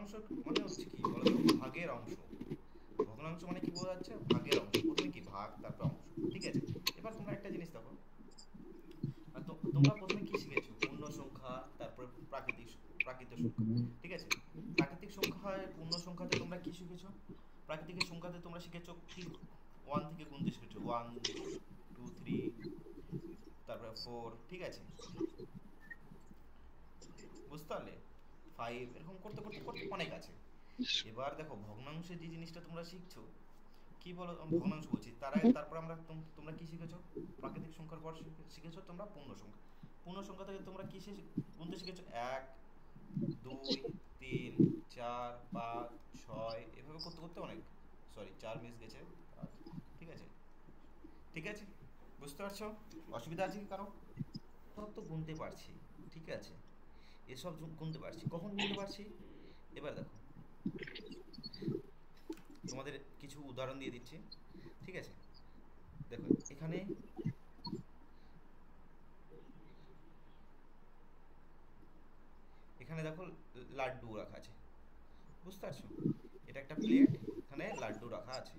ভগ্নাংশ মানে হচ্ছে কি বলো তো, ভাগের অংশ। ভগ্নাংশ মানে কি বোঝা যাচ্ছে, ভাগের অংশ। প্রথমে কি ভাগ, তারপর অংশ। ঠিক আছে, এবার তোমরা একটা জিনিস দেখো, আর তোমরা প্রথমে কি শিখেছো, পূর্ণ সংখ্যা, তারপরে প্রাকৃত সংখ্যা। ঠিক আছে, প্রাকৃতিক সংখ্যায় পূর্ণ সংখ্যাতে তোমরা কি শিখেছো, প্রাকৃতিক সংখ্যাতে তোমরা শিখেছো কি, ওয়ান থেকে গুনতে শিখেছো, ওয়ান, টু, থ্রি, তারপরে ফোর। ঠিক আছে, বুঝতে পারলে, ফাইভ, এরকম করতে করতে করতে অনেক আছে। এবার দেখো ভগ্নাংশে যে জিনিসটা তোমরা শিখছো, কি বলো, ভগ্নাংশ বলছি, তারপর আমরা তোমরা কি শিখেছো, প্রাকৃতিক সংখ্যার পর শিখেছো তোমরা পূর্ণ সংখ্যা। পূর্ণ সংখ্যা থেকে তোমরা কি গুনতে শিখেছো, এক, দুই, তিন, চার, পাঁচ, ছয়, এভাবে করতে করতে অনেক, সরি চার মিস গেছে, পাঁচ। ঠিক আছে, ঠিক আছে, বুঝতে পারছো, অসুবিধা আছে কি কারো? সব তো গুনতে পারছি, ঠিক আছে, এসব গুনতে পারছি, কখন গুনতে পারছি, এবার দেখো তোমাদের কিছু উদাহরণ দিয়ে দিচ্ছি। ঠিক আছে, দেখো এখানে, এখানে দেখো লাড্ডু রাখা আছে, বুঝতে পারছো, এটা একটা প্লেট, এখানে লাড্ডু রাখা আছে,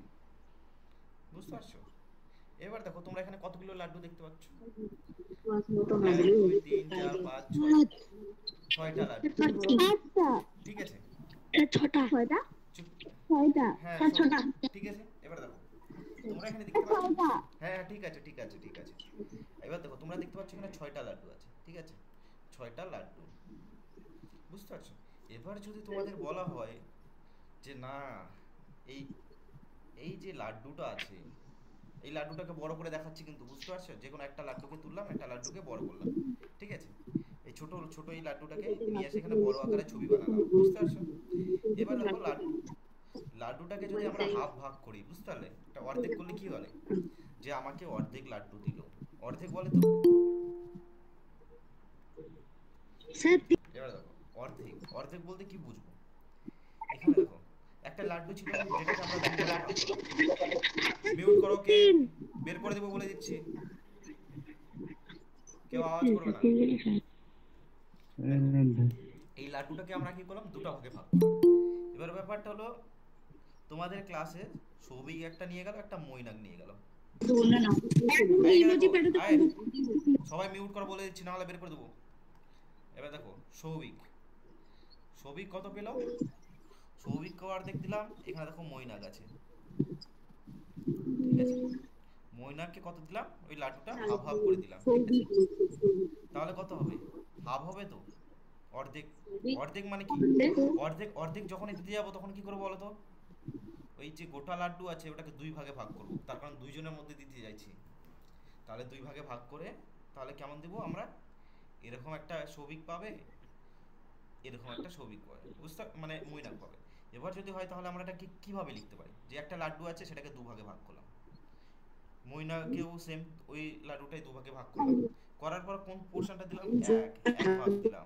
বুঝতে পারছো। এবার দেখো তোমরা এখানে কতগুলো লাড্ডু দেখতে পাচ্ছ, এক, দুই, তিন, চার, পাঁচ, ছয়, ছয়টা লাড্ডু। ঠিক আছে, চুপ, হ্যাঁ ঠিক আছে, এবার দেখো তোমরা এখানে দেখতে পাচ্ছ, হ্যাঁ হ্যাঁ, ঠিক আছে ঠিক আছে ঠিক আছে, এবার দেখো তোমরা দেখতে পাচ্ছ এখানে ছয়টা লাড্ডু আছে। ঠিক আছে, ছয়টা লাড্ডু, বুঝতে পারছো। এবার যদি তোমাদের বলা হয় যে না, এই এই যে লাড্ডুটা আছে, এই লাড্ডুটাকে বড় করে দেখাচ্ছি, কিন্তু বুঝতে পারছো, যে কোনো একটা লাড্ডুকে তুললাম, একটা লাড্ডুকে বড় করলাম। ঠিক আছে, এই ছোট ছোট এই লাড্ডুটাকে নিয়ে এসে এখানে বড় আকারে ছবি বানালাম, বুঝতে পারছো। এবার দেখো লাড্ডুটাকে যদি আমরা হাফ ভাগ করি, বুঝতে পারলে, এটা অর্ধেক করলে কি বলে, যে আমাকে অর্ধেক লাড্ডু দিল, অর্ধেক বলে তো। এবার দেখো অর্ধেক, অর্ধেক বলতে কি বুঝবো, এখানে দেখো একটা লাড্ডু ছিল যেটাকে আমরা দুই ভাগে ভাগ করলাম। মিউট করো কে, বের করে দেবো বলে দিচ্ছি, কেউ আওয়াজ করবে না। দেখো এই লাড্ডুটাকে আমরা কি করলাম, দুটো ভাগে ভাগ করলাম। এবার ব্যাপারটা হলো, তোমাদের ক্লাসে সৌভিক একটা নিয়ে গেল, একটা মৈনাক নিয়ে গেল। এই দেখো, আয়, সবাই মিউট করো বলে দিচ্ছি, না হলে বের করে দেবো। এবার দেখো সৌভিক, সৌভিক কত পেল, সৌভিককে অর্ধেক দিলাম, এখানে দেখো মৈনাক আছে। ঠিক আছে, মৈনাককে কত দিলাম, ওই লাড্ডুটা হাফ হাফ করে দিলাম। ঠিক আছে, তাহলে কত হবে, হাফ হবে তো, অর্ধেক। অর্ধেক মানে কি, অর্ধেক অর্ধেক যখনই দিতে যাবো তখন কি করবো বলো তো, ওই যে গোটা লাড্ডু আছে ওটাকে দুই ভাগে ভাগ করব, তার কারণ দুইজনের মধ্যে দিতে চাইছি। তাহলে দুই ভাগে ভাগ করে, তাহলে কেমন দেবো আমরা, এরকম একটা সৌভিক পাবে, এরকম একটা সৌভিক পাবে, বুঝতে মানে মৈনাক পাবে। এবার যদি হয় তাহলে আমরা এটাকে কিভাবে লিখতে পারি, যে একটা লাড্ডু আছে সেটাকে দু ভাগে ভাগ করলাম, মৈনাকেও সেম ওই লাড্ডুটাই দুভাগে ভাগ করলাম, করার পর কোন পোর্শনটা দিলাম, এক, এক ভাগ দিলাম,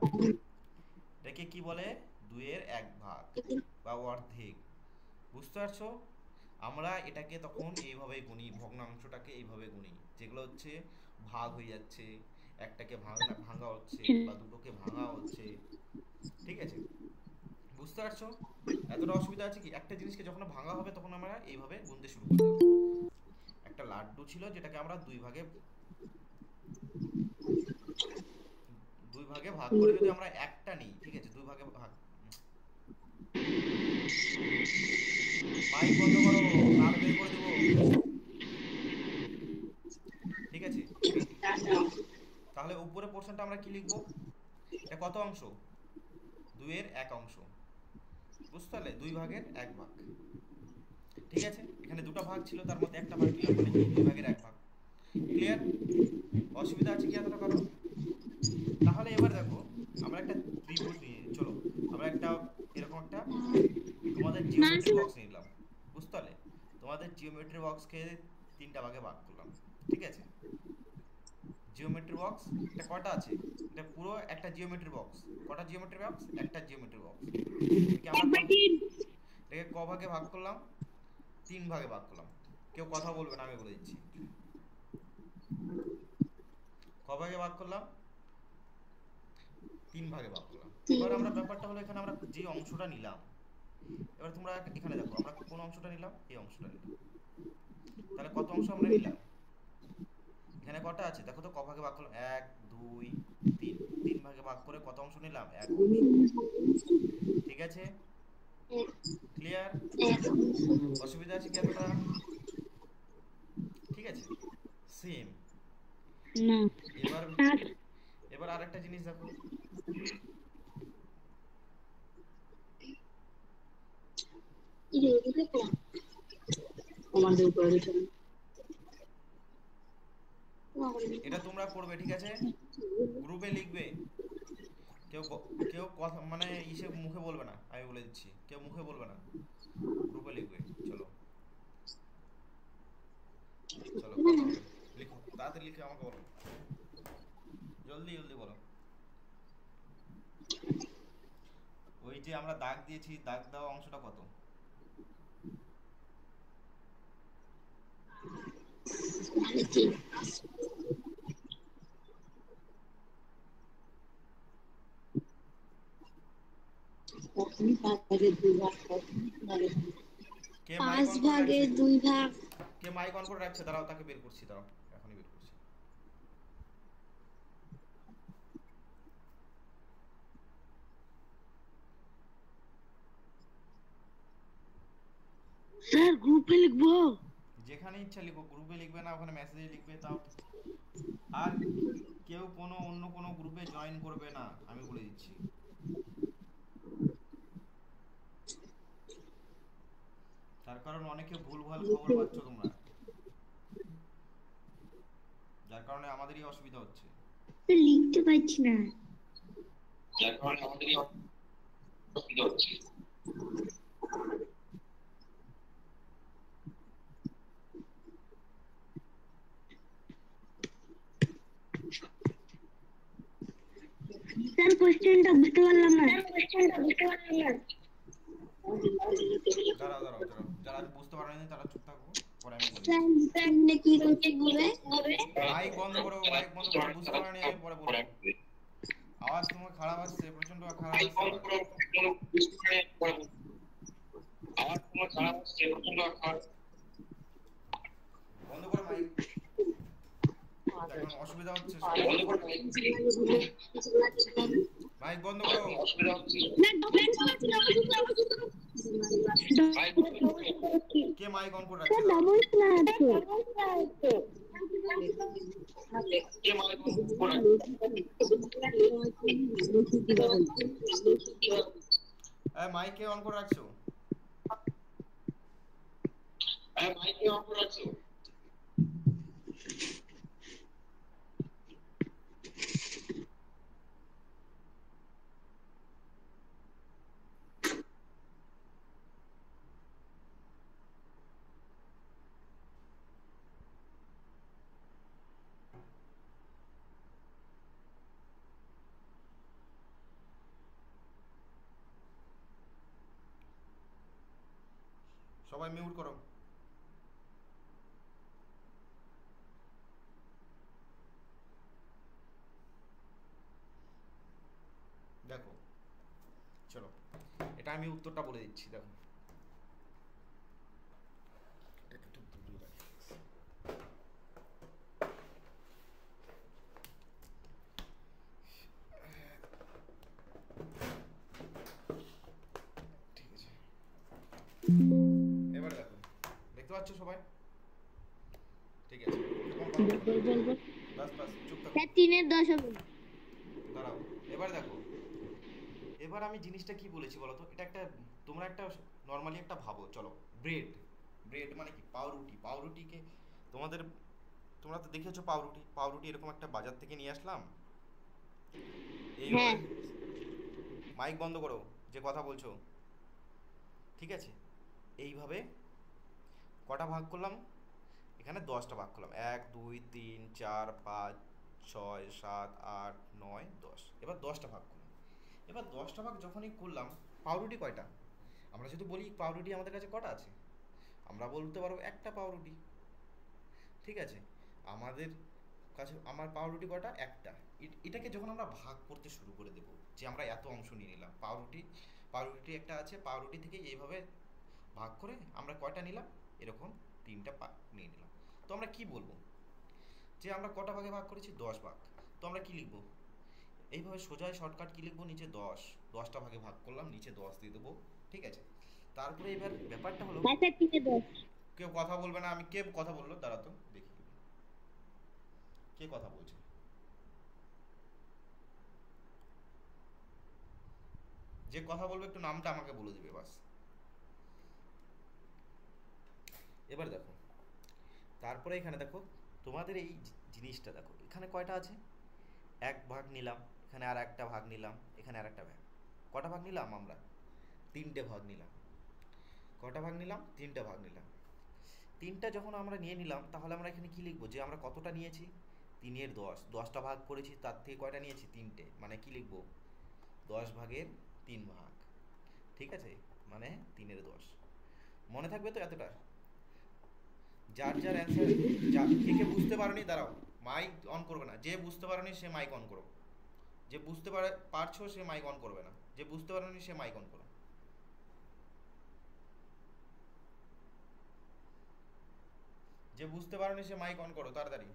এটাকে কি বলে, দুইয়ের এক ভাগ বা অর্ধেক, বুঝতে পারছো। আমরা এটাকে তখন এইভাবে গুনি, ভগ্নাংশটাকে এইভাবে গুনি, যেগুলো হচ্ছে ভাগ হয়ে যাচ্ছে, একটাকে ভাঙা ভাঙা হচ্ছে বা দুটোকে ভাঙা হচ্ছে। ঠিক আছে, বুঝতে পারছো, এতটা অসুবিধা আছে কি, একটা জিনিসকে যখন ভাঙা হবে তখন আমরা এইভাবে গুনতে শুরু করে দেবো। একটা লাড্ডু ছিল যেটাকে আমরা দুই ভাগে ভাগ করে যদি আমরা একটা নিই, ঠিক আছে, দুই ভাগে ভাগ, মাইক বন্ধ করো, নাহলে বের করে দেবো। ঠিক আছে, তাহলে উপরের পোর্শনটা আমরা কি লিখবো, এটা কত অংশ, দুইয়ের এক অংশ, বুঝতে পারলে, দুই ভাগের এক ভাগ। ঠিক আছে, এখানে দুটো ভাগ ছিল, তার মধ্যে একটা ভাগ দিলাম, মানে কি, দুই ভাগের এক ভাগ। ক্লিয়ার, অসুবিধা আছে কি এতটা কারো? তাহলে এবার দেখো, আমরা একটা ত্রিভুজ নিয়ে, চলো আমরা একটা এরকম একটা তোমাদের জিওমেট্রি বক্স নিলাম, বুঝতে পারলে, তোমাদের জিওমেট্রি বক্সকে তিনটা ভাগে ভাগ করলাম। ঠিক আছে, জিওমেট্রি বক্স এটা কটা আছে, এটা পুরো একটা জিওমেট্রি বক্স, কটা জিওমেট্রি বক্স, একটা জিওমেট্রি বক্স, এটাকে আমরা এটাকে ক ভাগে ভাগ করলাম, তিন ভাগে ভাগ করলাম। কেউ কথা বলবে না, আমি বলে দিচ্ছি, ক ভাগে ভাগ করলাম, তিন ভাগে ভাগ করলাম। এবার আমরা ব্যাপারটা হলো এখানে আমরা যে অংশটা নিলাম, এবার তোমরা এখানে দেখো আমরা কোন অংশটা নিলাম, এই অংশটা নিলাম। তাহলে কত অংশ আমরা নিলাম, এখানে কটা আছে দেখো তো, ক ভাগে ভাগ করলাম, এক দুই তিন, তিন ভাগে ভাগ করে কত অংশ নিলাম, এক অংশ। ঠিক আছে, ক্লিয়ার? অসুবিধা আছে কি এতটা? ঠিক আছে, সেম। না এবার স্যার। এবার আরেকটা জিনিস দেখো, এটা তোমরা করবে, ঠিক আছে, গ্রুপে লিখবে। কেউ কেউ কথা মানে ইসে মুখে বলবে না, আমি বলে দিচ্ছি, কেউ মুখে বলবে না, গ্রুপে লিখবে। চলো চলো কথা হবে, লিখো তাড়াতাড়ি, লিখে আমাকে বলো, জলদি জলদি বলো। ওই যে আমরা দাগ দিয়েছি, দাগ দেওয়া অংশটা কত? কে মাইক পাঁচ অন করে ভাগে রাখছে? দুই ভাগ। কে মাইক অন করে রাখছে? দাঁড়াও, তাকে বের করছি, দাঁড়াও, এখনই বের করছি। স্যার গ্রুপে লিখবো? যেখানে ইচ্ছা লিখো, গ্রুপে লিখবে না, ওখানে মেসেজে লিখবে, তাও ঠিক। আর কেউ কোনো অন্য কোনো গ্রুপে জয়েন করবে না, আমি বলে দিচ্ছি। তার কারণ অনেকে ভুলভাল খবর পাচ্ছ তোমরা, যার কারণে আমাদেরই অসুবিধা হচ্ছে। লিখতে পারছি না। যার কারণে আমাদেরই অসুবিধা হচ্ছে। স্যার কোশ্চেনটা বুঝতে পারলাম না। দাঁড়াও দাঁড়াও দাঁড়াও, যারা বুঝতে পারেনি তারা চুপ থাকো, পরে আমি বলে স্যার দিচ্ছি। সামনে কি করতে হবে? মাইক বন্ধ করো, মাইক বন্ধ করো, বুঝতে পারেনি আমি পরে বলবো। আওয়াজ তোমার খারাপ আসছে, প্রচন্ড খারাপ আসছে আওয়াজ। বন্ধ করো মাইক, এখন অসুবিধা হচ্ছে সবার। মাইক বন্ধ করো। কে মাইক অন করে রাখছে? দাঁড়াও, মাইক কে অন করে রাখছো? সবাই মিউট করো। দেখো, চলো, এটা আমি উত্তরটা বলে দিচ্ছি, দেখো। এটাকে একটু দূরে রাখি। ঠিক আছে, এবার দেখো, দেখতে পাচ্ছ সবাই? ঠিক আছে, এখন কথা বলবো না, বাস বাস, চুপ থাকো। স্যার 3-10 হবে। দাঁড়াও, এবার দেখো, এবার আমি জিনিসটা কি বলেছি বলো তো, এটা একটা, তোমরা একটা নর্মালি একটা ভাবো, চলো, ব্রেড, ব্রেড মানে কি, পাউরুটি, পাউরুটিকে তোমাদের, তোমরা তো দেখেছো পাউরুটি, পাউরুটি এরকম একটা বাজার থেকে নিয়ে আসলাম, হ্যাঁ এইভাবে। মাইক বন্ধ করো, যে কথা বলছো, ঠিক আছে, এইভাবে কটা ভাগ করলাম, এখানে 10টা ভাগ করলাম, 1 2 3 4 5 6 7 8 9 10, এবার 10টা ভাগ করলাম। এবার 10টা ভাগ যখনই করলাম, পাউরুটি কয়টা? আমরা যদি বলি পাউরুটি আমাদের কাছে কটা আছে, আমরা বলতে পারবো একটা পাউরুটি, ঠিক আছে, আমাদের কাছে আমার পাউরুটি কটা, একটা। এটাকে যখন আমরা ভাগ করতে শুরু করে দেবো, যে আমরা এত অংশ নিয়ে নিলাম। পাউরুটি, পাউরুটি একটা আছে, পাউরুটি থেকে এইভাবে ভাগ করে আমরা কয়টা নিলাম, এরকম তিনটা নিয়ে নিলাম। তো আমরা কি বলবো যে আমরা কটা ভাগে ভাগ করেছি, 10 ভাগ। তো আমরা কি লিখবো, এইভাবে সোজাই শর্টকাট কি লিখবো, নিচে 10, 10টা ভাগে ভাগ করলাম, নিচে 10 দিয়ে দেবো। ঠিক আছে, তারপরে এবার ব্যাপারটা হলো, একটা থেকে 10। কেউ কথা বলবে না। আমি, কে কথা বললো দাঁড়া তো দেখি, কে কথা বলছে। যে কথা বলবে একটু নামটা আমাকে বলে দিবে বাস। এবার দেখো, তারপরে এখানে দেখো, তোমাদের এই জিনিসটা দেখো, এখানে কয়টা আছে, এক ভাগ নিলাম, এখানে আর একটা ভাগ নিলাম, এখানে আর একটা ভাগ। কটা ভাগ নিলাম আমরা, তিনটে ভাগ নিলাম। কটা ভাগ নিলাম, তিনটে ভাগ নিলাম। তিনটা যখন আমরা নিয়ে নিলাম, তাহলে আমরা এখানে কি লিখবো, যে আমরা কতটা নিয়েছি, 3/10, 10টা ভাগ করেছি, তার থেকে কয়টা নিয়েছি, তিনটে, মানে কি লিখবো, 10/3 ভাগ। ঠিক আছে, মানে 3/10। মনে থাকবে তো এতটা? যার যার অ্যান্সার, যা কে কে বুঝতে পারোনি, দাঁড়াও, মাইক অন করবে না। যে বুঝতে পারোনি সে মাইক অন করো, যে বুঝতে পারছো সে মাইক অন করবে না, যে বুঝতে পারোনি সে মাইক অন করো। যে বুঝতে পারোনি সে মাইক অন করো তাড়াতাড়ি।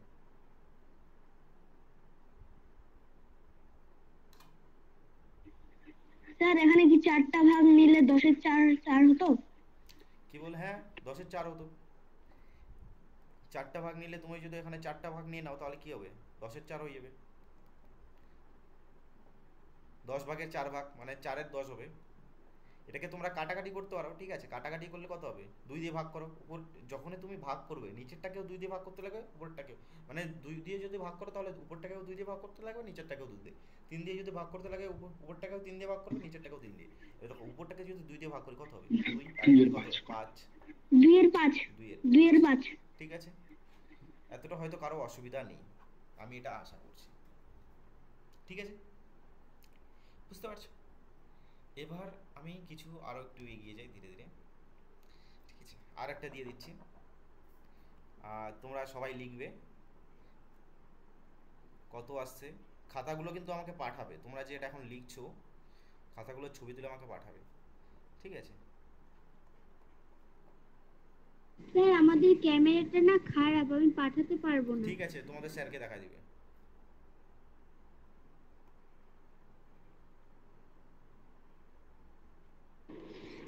স্যার এখানে কি 4টা ভাগ নিলে 10-এর 4 4 হতো? কি বল, হ্যাঁ, 10/4 হতো। 4টা ভাগ নিলে, তুমি যদি এখানে 4টা ভাগ নিয়ে নাও তাহলে কি হবে, 10/4 হয়ে যাবে। 10/4 মানে 4/10 হবে। এটাকে তোমরা কাটাকাটি করতে পারো, ঠিক আছে, কাটাকাটি করলে কত হবে, 2 দিয়ে ভাগ করো। উপর যখনই তুমি ভাগ করবে, নিচেরটাকেও 2 দিয়ে ভাগ করতে লাগবে, উপরটাকেও, মানে 2 দিয়ে যদি ভাগ করো তাহলে উপরটাকেও 2 দিয়ে ভাগ করতে লাগবে, নিচেরটাকেও 2 দিয়ে। 3 দিয়ে যদি ভাগ করতে লাগে, উপরটাকেও 3 দিয়ে ভাগ করবে, নিচেরটাকেও 3 দিয়ে। এরকম উপরটাকে যদি 2 দিয়ে ভাগ করি কত হবে, 2, আর এখানে কত, 5, 2-এর 5। 2 এর 5। 2-এর 5। ঠিক আছে, এতটা হয়তো কারো অসুবিধা নেই, আমি এটা আশা করছি। ঠিক আছে, বুঝতে পারছো? এবার আমি কিছু আরও একটু এগিয়ে যাই ধীরে ধীরে। ঠিক আছে, আর একটা দিয়ে দিচ্ছি, তোমরা সবাই লিখবে কত আসছে। খাতাগুলো কিন্তু আমাকে পাঠাবে, তোমরা যে এটা এখন লিখছো, খাতাগুলোর ছবি তুলে আমাকে পাঠাবে। ঠিক আছে, স্যার আমাদের ক্যামেরাটা না খারাপ, আমি পাঠাতে পারবো না। ঠিক আছে, তোমাদের স্যারকে দেখা দিবে।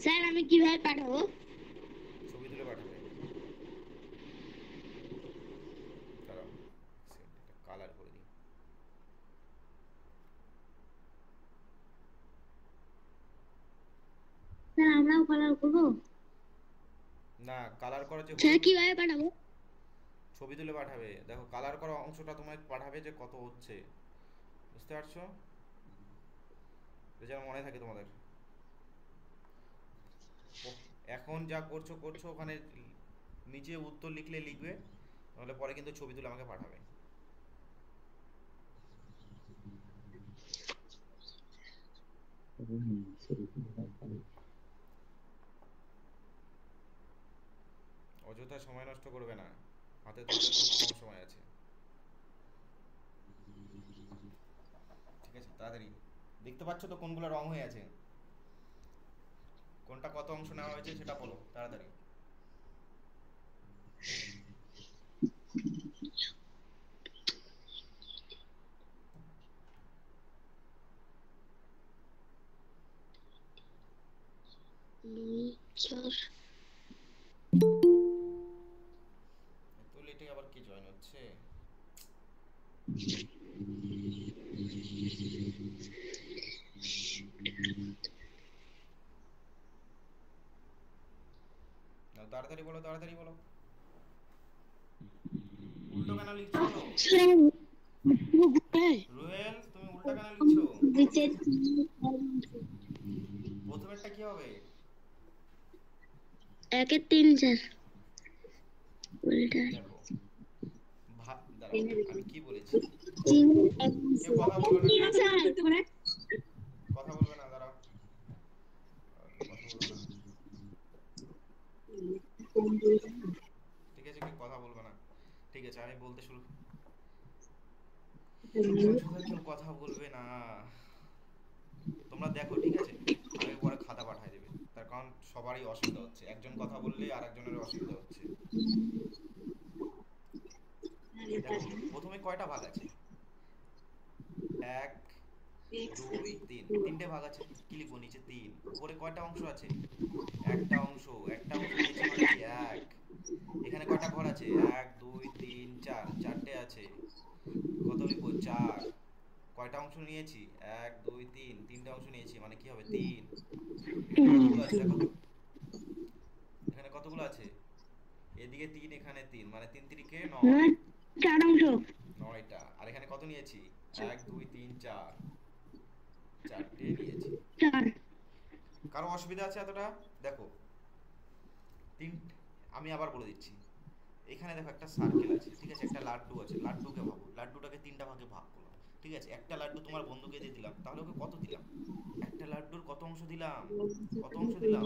স্যার আমি কিভাবে পাঠাবো? ছবি তুলে পাঠাবে। দাঁড়াও, কালার করে দিই। স্যার আমরাও কালার করবো? না, কালার করা যে স্যার হলুদ, কিভাবে পাঠাবো? ছবি তুলে পাঠাবে। দেখো, কালার করা অংশটা তোমায় পাঠাবে যে কত হচ্ছে, বুঝতে পারছো? এটা যেন মনে থাকে তোমাদের। এখন যা করছো করছো, ওখানে নিচে উত্তর লিখলে লিখবে, নাহলে পরে কিন্তু ছবি তুলে আমাকে পাঠাবে। অযথা সময় নষ্ট করবে না, হাতে তোমাদের খুব কম সময় আছে। ঠিক আছে, তাড়াতাড়ি। দেখতে পাচ্ছ তো কোনগুলো রং হয়ে আছে, কোনটা কত অংশ নেওয়া হয়েছে সেটা বলো তাড়াতাড়ি। স্যার এত লেটে আবার কি জয়েন হচ্ছে। না, তাড়াতাড়ি বলো, তাড়াতাড়ি বলো। উল্টো কেন লিখছো, রুয়েল, তুমি উল্টা কেন লিখছো? প্রথমেরটা কি হবে? 1-3 স্যার। দেখো, দাঁড়াও, আমি কি বলেছি, কেউ কথা বলবে না, কেউ কথা বলবে না, দাঁড়াও, কেউ কথা বলবে না। ঠিক আছে, কেউ কথা বলবে না। ঠিক আছে, আমি বলতে শুরু, অযথা কেউ কথা বলবে না। তোমরা দেখো, ঠিক আছে? আমাকে পরে খাতা পাঠিয়ে দেবে, তার কারণ সবারই অসুবিধা হচ্ছে, একজন কথা বললে আর একজনের অসুবিধা হচ্ছে। দেখো প্রথমে কয়টা ভাগ আছে? এক, দুই, তিন, তিনটে ভাগ আছে। কি লিখবো নিচে? তিন। উপরে কয়টা অংশ আছে? একটা অংশ। একটা অংশ নিয়েছি মানে কি? এক। এখানে কয়টা ঘর আছে? এক, দুই, তিন, চার, চারটে আছে। কত লিখবো? চার। কয়টা অংশ নিয়েছি? এক, দুই, তিন, তিনটে অংশ নিয়েছি মানে কি হবে? তিন। এখানে কতগুলো আছে দেখো তো? এখানে কতগুলো আছে? এদিকে তিন, এখানে তিন, মানে তিন তিরিকে নয়। 4 অংশ। নয়টা। আর এখানে কত নিয়েছি? এক, দুই, তিন, চার, চারটে নিয়েছি। 4। কারো অসুবিধা আছে এতটা? দেখো তিন, আমি আবার বলে দিচ্ছি। এখানে দেখো একটা সার্কেল আছে, ঠিক আছে? একটা লাড্ডু আছে, লাড্ডুকে ভাবো, লাড্ডুটাকে তিনটা ভাগে ভাগ করো, ঠিক আছে? একটা লাড্ডু তোমার বন্ধুকে দিয়ে দিলাম, তাহলে ওকে কত দিলাম? একটা লাড্ডুর কত অংশ দিলাম? কত অংশ দিলাম?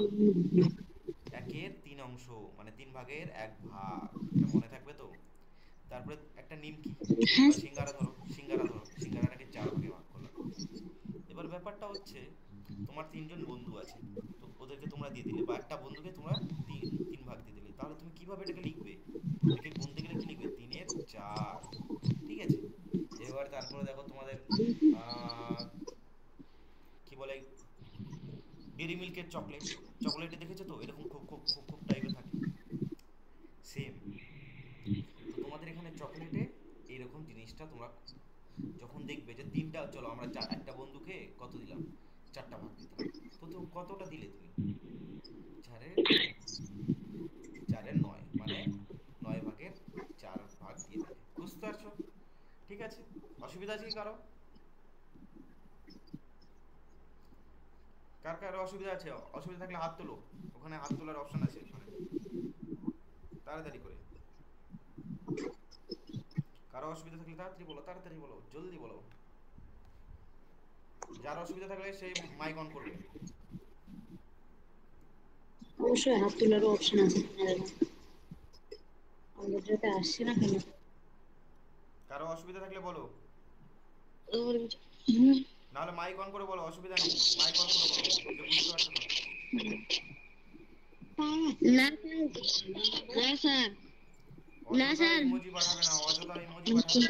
একের তিন অংশ, মানে তিন ভাগের এক ভাগ। এটা মনে থাকবে তো? তারপরে একটা নিমকি হ্যাঁ। বা সিঙ্গারা ধরো, সিঙ্গারা ধরো, সিঙ্গারাটাকে চার ভাগে ভাগ করলাম। এবার ব্যাপারটা হচ্ছে, তোমার তিনজন বন্ধু আছে, তো ওদেরকে তোমরা দিয়ে দিলে, বা একটা বন্ধুকে তোমরা তিন তিন ভাগ দিয়ে দিলে, তাহলে তুমি কিভাবে এটাকে লিখবে? এটাকে গুনতে গেলে কি লিখবে? তিনের চার, ঠিক আছে? এবার তারপরে দেখো তোমাদের আহ, কি বলে, ডেরি মিল্কের চকলেট, চকলেটে দেখেছো তো এরকম খুব খুব খুব খুব টাইপের থাকে, সেম। তো তোমাদের এখানে চকলেটে এইরকম জিনিসটা তোমরা যখন দেখবে যে তিনটা, চলো আমরা একটা বন্ধুকে কত দিলাম? চারটা ভাগ দিতাম। তো তো কতটা দিলে তুমি? চারের চারের নয়, মানে নয় ভাগের চার ভাগ দিয়ে দিলে। বুঝতে পারছো? ঠিক আছে? অসুবিধা আছে কি কারো? কার কার অসুবিধা আছে? অসুবিধা থাকলে হাত তোলো, ওখানে হাত তোলার অপশন আছে ওখানে, তাড়াতাড়ি করে। কারো অসুবিধা থাকলে তাড়াতাড়ি বলো, তাড়াতাড়ি বলো, জলদি বলো। যার অসুবিধা থাকলে সেই মাইক অন করবে। অবশ্যই হাত তোলারও অপশন আছে। আমাদের যেটা আসছে না কেন? কারো অসুবিধা থাকলে বলো, হুম। নাহলে মাইক অন করে বলো, অসুবিধা নেই, মাইক অন করে বলো যে বুঝতে পারছো না। না স্যার, না স্যার, না অযথা স্যার, ইমোজি পাঠাবে না, অযথা ইমোজি পাঠাবে না।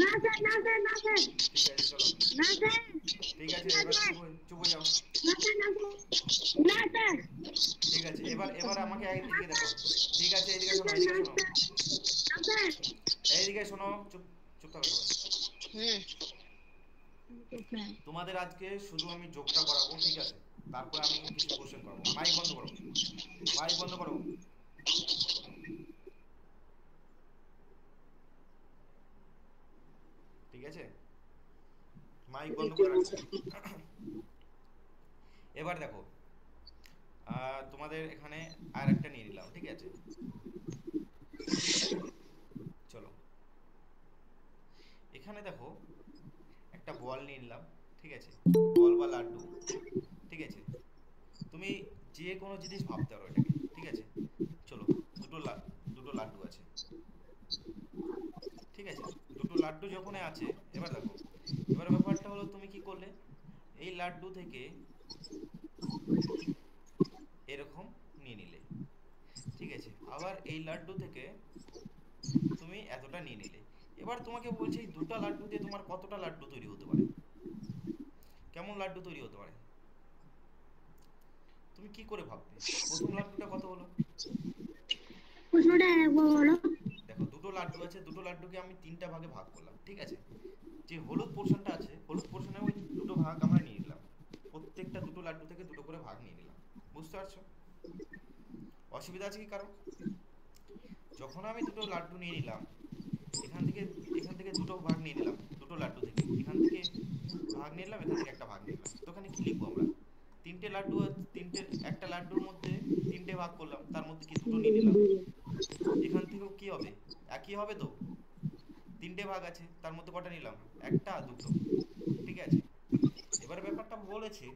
না স্যার, না স্যার, না স্যার, ঠিক আছে চলো। না স্যার, ঠিক আছে, না এবার স্যার, চুপ হয়ে যাও। না স্যার, না স্যার, ঠিক আছে, এবার এবার আমাকে এইদিকে দেখো। ঠিক আছে, এইদিকে না শোনো, স্যার, এইদিকে না শোনো, স্যার। এইদিকে শোনো, চুপ, চুপ থাকো সবাই। হ্যাঁ। তোমাদের আজকে শুধু আমি যোগটা করাবো, ঠিক আছে? তারপরে আমি কিছু কোশ্চেন করবো। মাইক বন্ধ করো, মাইক বন্ধ করো। ঠিক আছে, মাইক বন্ধ করে রাখো। এবার দেখো, তোমাদের এখানে আর একটা নিয়ে নিলাম, ঠিক আছে? চলো, এখানে দেখো একটা বল নিয়ে নিলাম, ঠিক আছে? বল বা লাড্ডু, ঠিক আছে? তুমি যে কোনো জিনিস ভাবতে পারো এটাকে, ঠিক আছে? চলো, দুটো দুটো লাড্ডু আছে, ঠিক আছে? দুটো লাড্ডু যখন আছে, এবার দেখো, এবার ব্যাপারটা হলো তুমি কি করলে? এই লাড্ডু থেকে এরকম নিয়ে নিলে, ঠিক আছে? আবার এই লাড্ডু থেকে তুমি এতটা নিয়ে নিলে। এবার তোমাকে বলছি এই দুটো লাড্ডু দিয়ে তোমার কতটা লাড্ডু তৈরি হতে পারে? কেমন লাড্ডু তৈরি হতে পারে? তুমি কি করে ভাববে? প্রথম লাড্ডুটা কত হলো? প্রশ্নটা একবার বলো। দেখো দুটো লাড্ডু আছে, দুটো লাড্ডুকে আমি তিনটা ভাগে ভাগ করলাম, ঠিক আছে? যে হলুদ পোর্শনটা আছে, হলুদ পোর্শনে ওই দুটো ভাগ আমরা নিয়ে নিলাম, প্রত্যেকটা দুটো লাড্ডু থেকে দুটো করে ভাগ নিয়ে নিলাম। বুঝতে পারছো? অসুবিধা আছে কি কারো? যখন আমি দুটো লাড্ডু নিয়ে নিলাম, এখান থেকে এখান থেকে দুটো ভাগ নিয়ে নিলাম, দুটো লাড্ডু থেকে এখান থেকে ভাগ নিয়ে নিলাম, এখান থেকে একটা ভাগ নিয়ে নিলাম, তো ওখানে কি লিখবো আমরা? তিনটে লাড্ডু, তিনটে, একটা লাড্ডুর মধ্যে তিনটে ভাগ করলাম, তার মধ্যে কি দুটো নিয়ে নিলাম, এখান থেকেও কি হবে? একই হবে তো? তিনটে ভাগ আছে, তার মধ্যে কটা নিলাম? একটা, দুটো, ঠিক আছে? এবার ব্যাপারটা বলেছে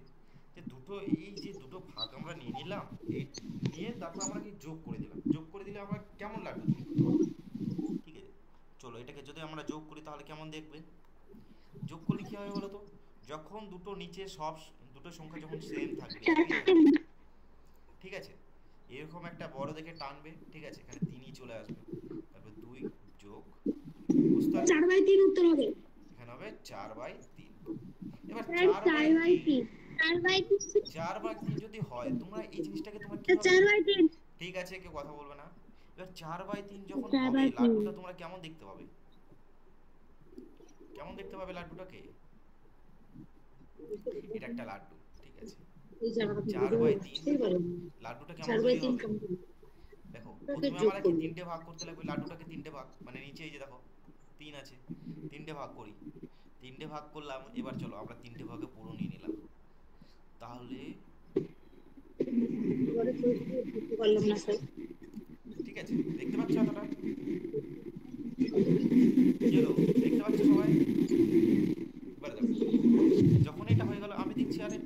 যে দুটো, এই যে দুটো ভাগ আমরা নিয়ে নিলাম, এই নিয়ে তারপর আমরা কি যোগ করে দিলাম, যোগ করে দিলে আমরা কেমন লাড্ডু তৈরি করতে পারবো, ঠিক আছে? চলো এটাকে যদি আমরা যোগ করি তাহলে কেমন দেখবে? যোগ করলে কী হবে বলো তো? যখন দুটো নিচে দুটো সংখ্যা যখন সেম থাকবে, একই চারটে। হবে, ঠিক আছে, এরকম একটা বড় দেখে টানবে, ঠিক আছে, এখানে 3ই চলে আসবে, তারপর 2 যোগ, বুঝতে পারছো? 4/3 উত্তর হবে। এখানে হবে 4/3। এবার স্যার চার বাই 4/3। তিন 4/3। 4/3 যদি হয়, তোমরা এই জিনিসটাকে তোমরা স্যার কিভাবে 4/3। ঠিক আছে, কেউ কথা বলবে না। এবার 4/3 যখন হবে, 4/3। লাড্ডুটা তোমরা কেমন দেখতে পাবে? কেমন দেখতে পাবে লাড্ডুটাকে? এটা একটা লাড্ডু, ঠিক আছে, এই জায়গাটা চার বুঝে বাই তিন বুঝতেই পারো। লাড্ডুটা কেমন তৈরি 4/3 হবে? কমপ্লিট। দেখো, ওকে প্রথমে যোগ আমরা কি করব। 3টে ভাগ করতে লাগবে, লাড্ডুটাকে 3টে ভাগ, মানে নিচে এই যে দেখো 3 আছে, 3টে ভাগ করি, 3টে ভাগ করলাম। এবার চলো আমরা 3টে ভাগে পুরো নিয়ে নিলাম, তাহলে এবারে তো বুঝতে পারলাম না স্যার। ঠিক আছে, দেখতে পাচ্ছ এতটা? কি হলো, দেখতে পাচ্ছ সবাই? এবার দেখো, যখন এটা হয়ে গেল, আমি দেখছি আরে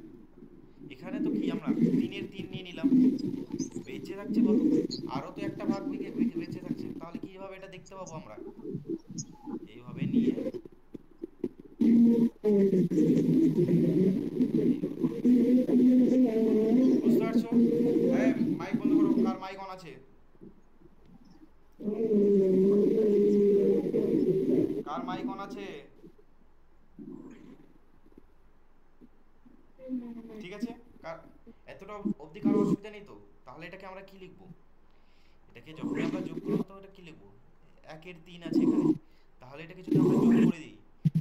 এখানে তো কি আমরা 3-এর 3 নিয়ে নিলাম, বেঁচে থাকছে কত? আরও তো একটা ভাগ বেঁচে থাকছে, তাহলে কিভাবে এটা দেখতে পাবো আমরা? এইভাবে নিয়ে এইভাবে, বুঝতে পারছো? হ্যাঁ, মাইক বন্ধ করো, কার মাইক অন আছে? কার মাইক অন আছে? ঠিক আছে, এতটা অবধি কারো অসুবিধা নেই তো? তাহলে এটাকে আমরা কি লিখবো? এটাকে যখনই আমরা যোগ করবো তখন এটা কি লিখবো? 1-এর 3 আছে এখানে, তাহলে এটাকে যদি আমরা যোগ করে দিই,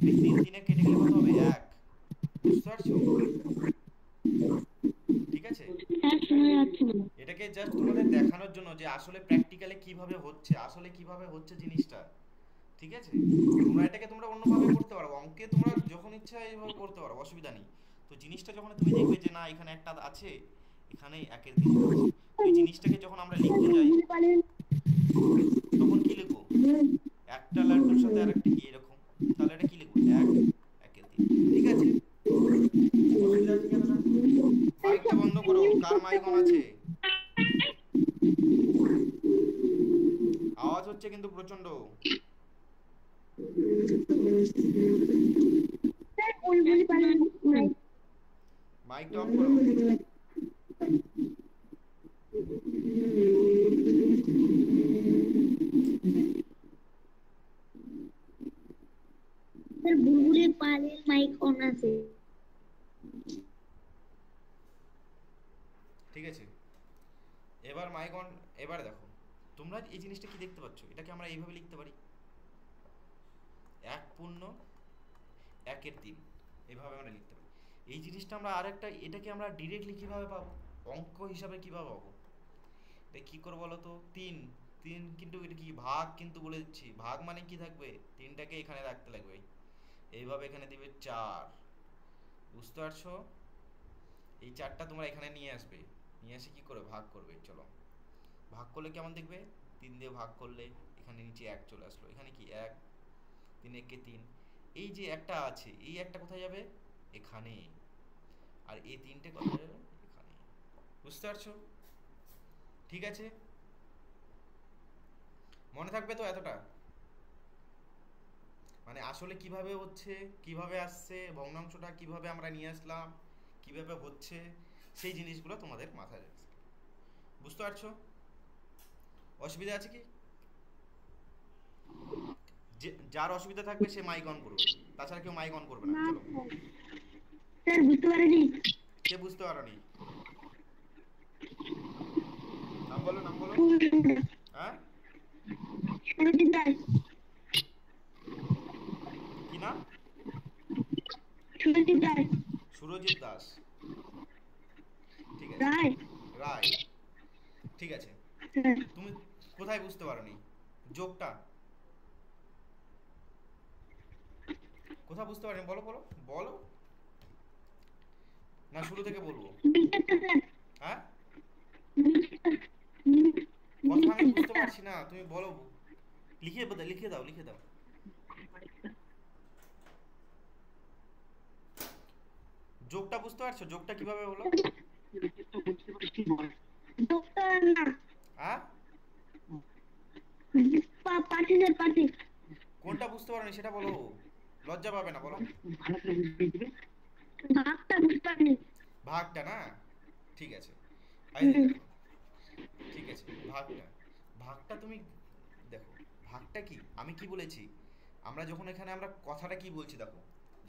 এই 3 কেটে গেলে কত হবে? 1। বুঝতে পারছো? ঠিক আছে, স্যার শোনা যাচ্ছে না। এটাকে জাস্ট তোমাদের দেখানোর জন্য যে আসলে প্র্যাকটিক্যালি কিভাবে হচ্ছে, আসলে কিভাবে হচ্ছে জিনিসটা, ঠিক আছে? তোমরা অন্যভাবে করতে পারো, অঙ্কে তোমরা যখন ইচ্ছা এইভাবে করতে পারো, অসুবিধা নেই। তো জিনিসটা যখন তুমি দেখবে যে না এখানে একটা আছে, এখানে 1-এর 3 আছে, তো এই জিনিসটাকে যখন আমরা লিখতে যাই, তখন কি লিখবো? একটা লাড্ডুর সাথে আরেকটা কি এরকম, তাহলে এটা কি লিখবো? 1-এর 3, ঠিক আছে? অসুবিধা আছে কি এতটা? মাইকটা বন্ধ করো, কার মাইক অন আছে? আওয়াজ হচ্ছে কিন্তু প্রচন্ড। স্যার বুলবুলি পালের মাইক। মাইকটা অফ করো। স্যার বুলবুলি পালের মাইক অন আছে। ঠিক আছে, এবার মাইক অন। এবার দেখো, তোমরা এই জিনিসটা কি দেখতে পাচ্ছ? এটাকে আমরা এইভাবে লিখতে পারি, 1-1-3, এইভাবে আমরা লিখতে পারি। এই জিনিসটা আমরা আরেকটা, এটাকে আমরা ডিরেক্টলি কিভাবে পাবো, অঙ্ক হিসাবে কিভাবে পাবো? এটা কি করবো বলো তো? 3, 3 কিন্তু এটা কি ভাগ, কিন্তু বলে দিচ্ছি ভাগ মানে কি থাকবে, 3টাকে এখানে রাখতে লাগবে, এইভাবে এখানে দিবে 4, বুঝতে পারছো? এই 4টা তোমরা এখানে নিয়ে আসবে, নিয়ে এসে কি করে ভাগ করবে, চলো ভাগ করলে কেমন দেখবে? 3 দিয়ে ভাগ করলে এখানে নিচে 1 চলে আসলো, এখানে কি 1, 3-1-3, এই যে একটা আছে, এই একটা কোথায় যাবে? এখানে। আর এই 3টে কোথায় যাবে? এখানে। বুঝতে পারছো? ঠিক আছে, মনে থাকবে তো এতটা? মানে আসলে কিভাবে হচ্ছে, কিভাবে আসছে, ভগ্নাংশটা কিভাবে আমরা নিয়ে আসলাম, কিভাবে হচ্ছে, সেই জিনিসগুলো তোমাদের মাথায় রাখতে। বুঝতে পারছো? অসুবিধা আছে কি? যার অসুবিধা থাকবে সে মাইক অন করবে, তাছাড়া কেউ মাইক অন করবে না, না চলো। স্যার বুঝতে পারিনি। কে বুঝতে পারোনি? নাম বলো, নাম বলো। হ্যাঁ, সুরজিৎ দাস। কি নাম? সুরজিৎ দাস। সুরজিৎ দাস, ঠিক আছে। রায়। রায়, ঠিক আছে। স্যার তুমি কোথায় বুঝতে পারোনি? যোগটা কোথায় বুঝতে পারোনি, বলো বলো বলো, না শুরু থেকে বলবো? বিকেটটা স্যার। হ্যাঁ, বিকেটটা। কথা আমি বুঝতে পারছি না, তুমি বলো, লিখে দাও, লিখে দাও। যোগটা বুঝতে পারছো? যোগটা কিভাবে হলো? ডক্টর না। হ্যাঁ, পার্টি স্যার পার্টি। কোনটা বুঝতে পারোনি সেটা বলো, লজ্জা পাবে না, বলো। ভাগটা না, ঠিক আছে। এই যে হুম। দেখো, ঠিক আছে, ভাগটা, ভাগটা তুমি দেখো, ভাগটা কি আমি কি বলেছি, আমরা যখন এখানে আমরা কথাটা কি বলছি দেখো,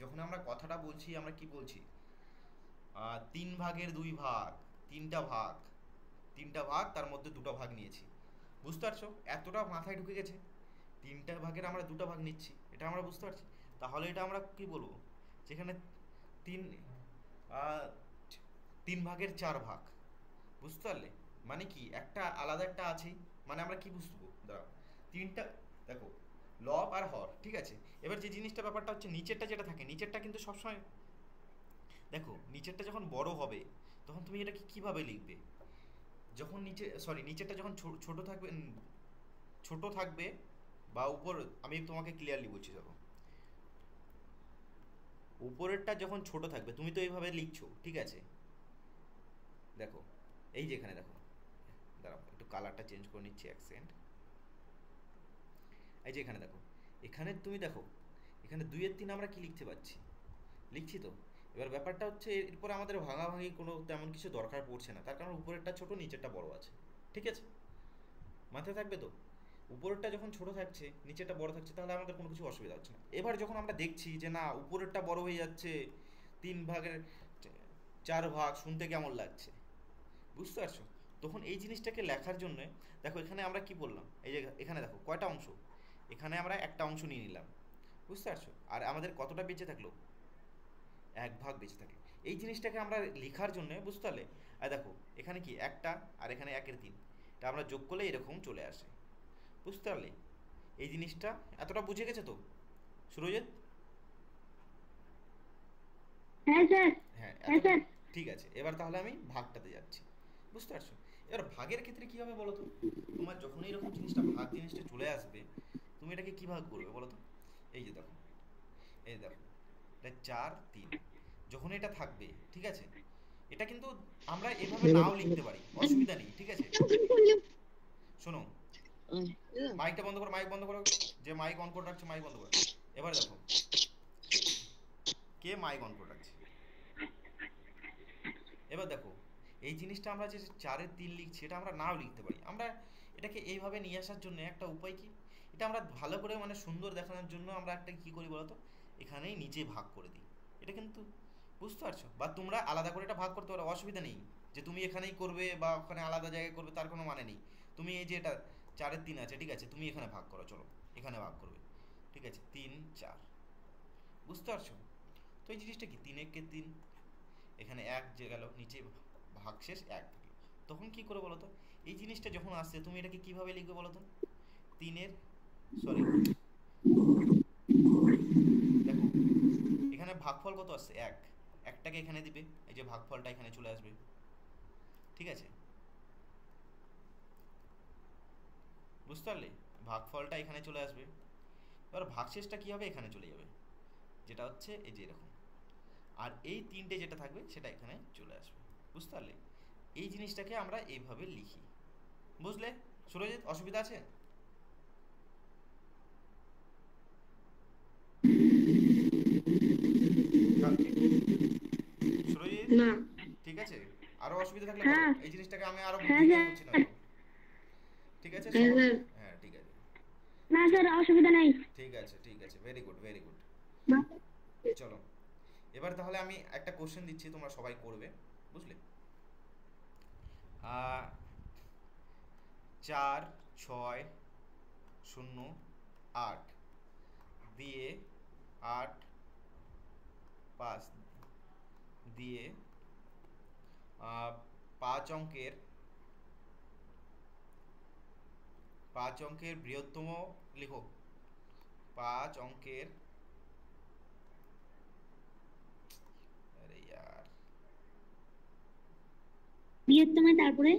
যখন আমরা কথাটা বলছি আমরা কি বলছি, 3 ভাগের 2 ভাগ, তিনটা ভাগ, তিনটা ভাগ তার মধ্যে দুটো ভাগ নিয়েছি। বুঝতে পারছো? এতটা মাথায় ঢুকে গেছে, 3টা ভাগের আমরা 2টা ভাগ নিচ্ছি, এটা আমরা বুঝতে পারছি। তাহলে এটা আমরা কি বলবো, যেখানে তিন, আহ, 3 ভাগের 4 ভাগ, বুঝতে পারলে? মানে কি একটা আলাদা একটা আছেই, মানে আমরা কি বুঝবো, দাঁড়াও, তিনটা, দেখো, লব আর হর, ঠিক আছে। এবার যে জিনিসটা ব্যাপারটা হচ্ছে নিচেরটা যেটা থাকে, নিচেরটা কিন্তু সবসময়, দেখো নিচেরটা যখন বড় হবে তখন তুমি এটাকে কিভাবে লিখবে, যখন নিচে, সরি, নিচেরটা যখন ছোট থাকবে, ছোট থাকবে বা উপর, আমি তোমাকে ক্লিয়ারলি বলছি, দেখো উপরেরটা যখন ছোট থাকবে তুমি তো এইভাবে লিখছো, ঠিক আছে, দেখো এই যে এখানে দেখো, দাঁড়াও একটু কালারটা চেঞ্জ করে নিচ্ছি, এক সেকেন্ড। এই যে এখানে দেখো, এখানে তুমি দেখো, এখানে 2-3 আমরা কি লিখতে পাচ্ছি, লিখছি তো। এবার ব্যাপারটা হচ্ছে এরপরে আমাদের ভাঙাভাঙি কোনো তেমন কিছু দরকার পড়ছে না, তার কারণ উপরেরটা ছোট নিচেরটা বড় আছে, ঠিক আছে, মাথায় থাকবে তো। উপরেরটা যখন ছোট থাকছে নিচেরটা বড় থাকছে তাহলে আমাদের কোনো কিছু অসুবিধা হচ্ছে না। এবার যখন আমরা দেখছি যে না উপরেরটা বড় হয়ে যাচ্ছে, 3 ভাগের 4 ভাগ শুনতে কেমন লাগছে, বুঝতে পারছো? তখন এই জিনিসটাকে লেখার জন্য, দেখো এখানে আমরা কি বললাম, এই যে এখানে দেখো কয়টা অংশ, এখানে আমরা একটা অংশ নিয়ে নিলাম, বুঝতে পারছো, আর আমাদের কতটা বেঁচে থাকলো, 1 ভাগ বেঁচে থাকলো। এই জিনিসটাকে আমরা লেখার জন্য, বুঝতে পারলে, আর দেখো এখানে কি একটা, আর এখানে 1/3, এটা আমরা যোগ করলে এরকম চলে আসে, বুঝতে পারলে? এই জিনিসটা এতটা বুঝে গেছে তো সুরজিৎ? হ্যাঁ স্যার। হ্যাঁ হ্যাঁ এতটা, স্যার। ঠিক আছে। এবার তাহলে আমি ভাগটাতে যাচ্ছি, বুঝতে পারছো? এবার ভাগের ক্ষেত্রে কী হবে বলো তো, তোমার যখনই এরকম জিনিসটা ভাগ জিনিসটা চলে আসবে, তুমি এটাকে কী ভাগ করবে বলো তো? এই যে দেখো, এই দেখো, এটা 4-3, যখন এটা থাকবে, ঠিক আছে, এটা কিন্তু আমরা এভাবে নাও লিখতে পারি, অসুবিধা নেই, ঠিক আছে। শোনো, মাইকটা বন্ধ করো, মাইক বন্ধ করো, যে মাইক অন করে রাখছে মাইক বন্ধ করো। এবার দেখো, কে মাইক অন করে রাখছে, এবার দেখো, এই জিনিসটা আমরা যে 4-3 লিখছি এটা আমরা নাও লিখতে পারি, আমরা এটাকে এইভাবে নিয়ে আসার জন্য একটা উপায় কি, এটা আমরা ভালো করে মানে সুন্দর দেখানোর জন্য আমরা একটা কি করি বলতো, এখানেই নিচে ভাগ করে দিই, এটা কিন্তু, বুঝতে পারছো? বা তোমরা আলাদা করে এটা ভাগ করতে পারো, অসুবিধা নেই, যে তুমি এখানেই করবে বা ওখানে আলাদা জায়গায় করবে তার কোনো মানে নেই। তুমি এই যে এটা 4-3 আছে, ঠিক আছে, তুমি এখানে ভাগ করো, চলো এখানে ভাগ করবে, ঠিক আছে, 3-4, বুঝতে পারছো? তো এই জিনিসটা কি, 3 একে 3, এখানে 1 যে গেল নিচে, ভাগশেষ 1 থাকলো, তখন কি করে বলো তো, এই জিনিসটা যখন আসছে তুমি এটাকে কিভাবে লিখবে বলো তো, 3-এর, সরি, দেখো এখানে ভাগফল কত আসছে, 1, একটাকে এখানে দিবে, এই যে ভাগফলটা এখানে চলে আসবে, ঠিক আছে, বুঝতে পারলে? ভাগফলটা এখানে চলে আসবে, এবার ভাগশেষটা কি হবে, এখানে চলে যাবে, যেটা হচ্ছে এই যে এরকম, আর এই 3টে যেটা থাকবে সেটা এখানে চলে আসবে, বুঝতে পারলে? এই জিনিসটাকে আমরা এইভাবে লিখি, বুঝলে সুরজিৎ? অসুবিধা আছে? সুরজিৎ, না। ঠিক আছে? আরো অসুবিধা থাকলে বলো, হ্যাঁ। এই জিনিসটাকে আমি আরো হ্যাঁ বুঝিয়ে বলছি স্যার। নয়তো, ঠিক আছে হ্যাঁ সবার? স্যার। হ্যাঁ ঠিক আছে, না স্যার, চলো, অসুবিধা নেই। ঠিক আছে, ঠিক আছে, ভেরি গুড, ভেরি গুড। চলো, এবার তাহলে আমি একটা কোশ্চেন দিচ্ছি, তোমরা সবাই করবে, বুঝলে? 4-6-0-8 দিয়ে 8-5 দিয়ে 5 অঙ্কের, 5 অঙ্কের বৃহত্তম লিখো, 5 অঙ্কের, আরে ইয়ার, বৃহত্তমে তারপরে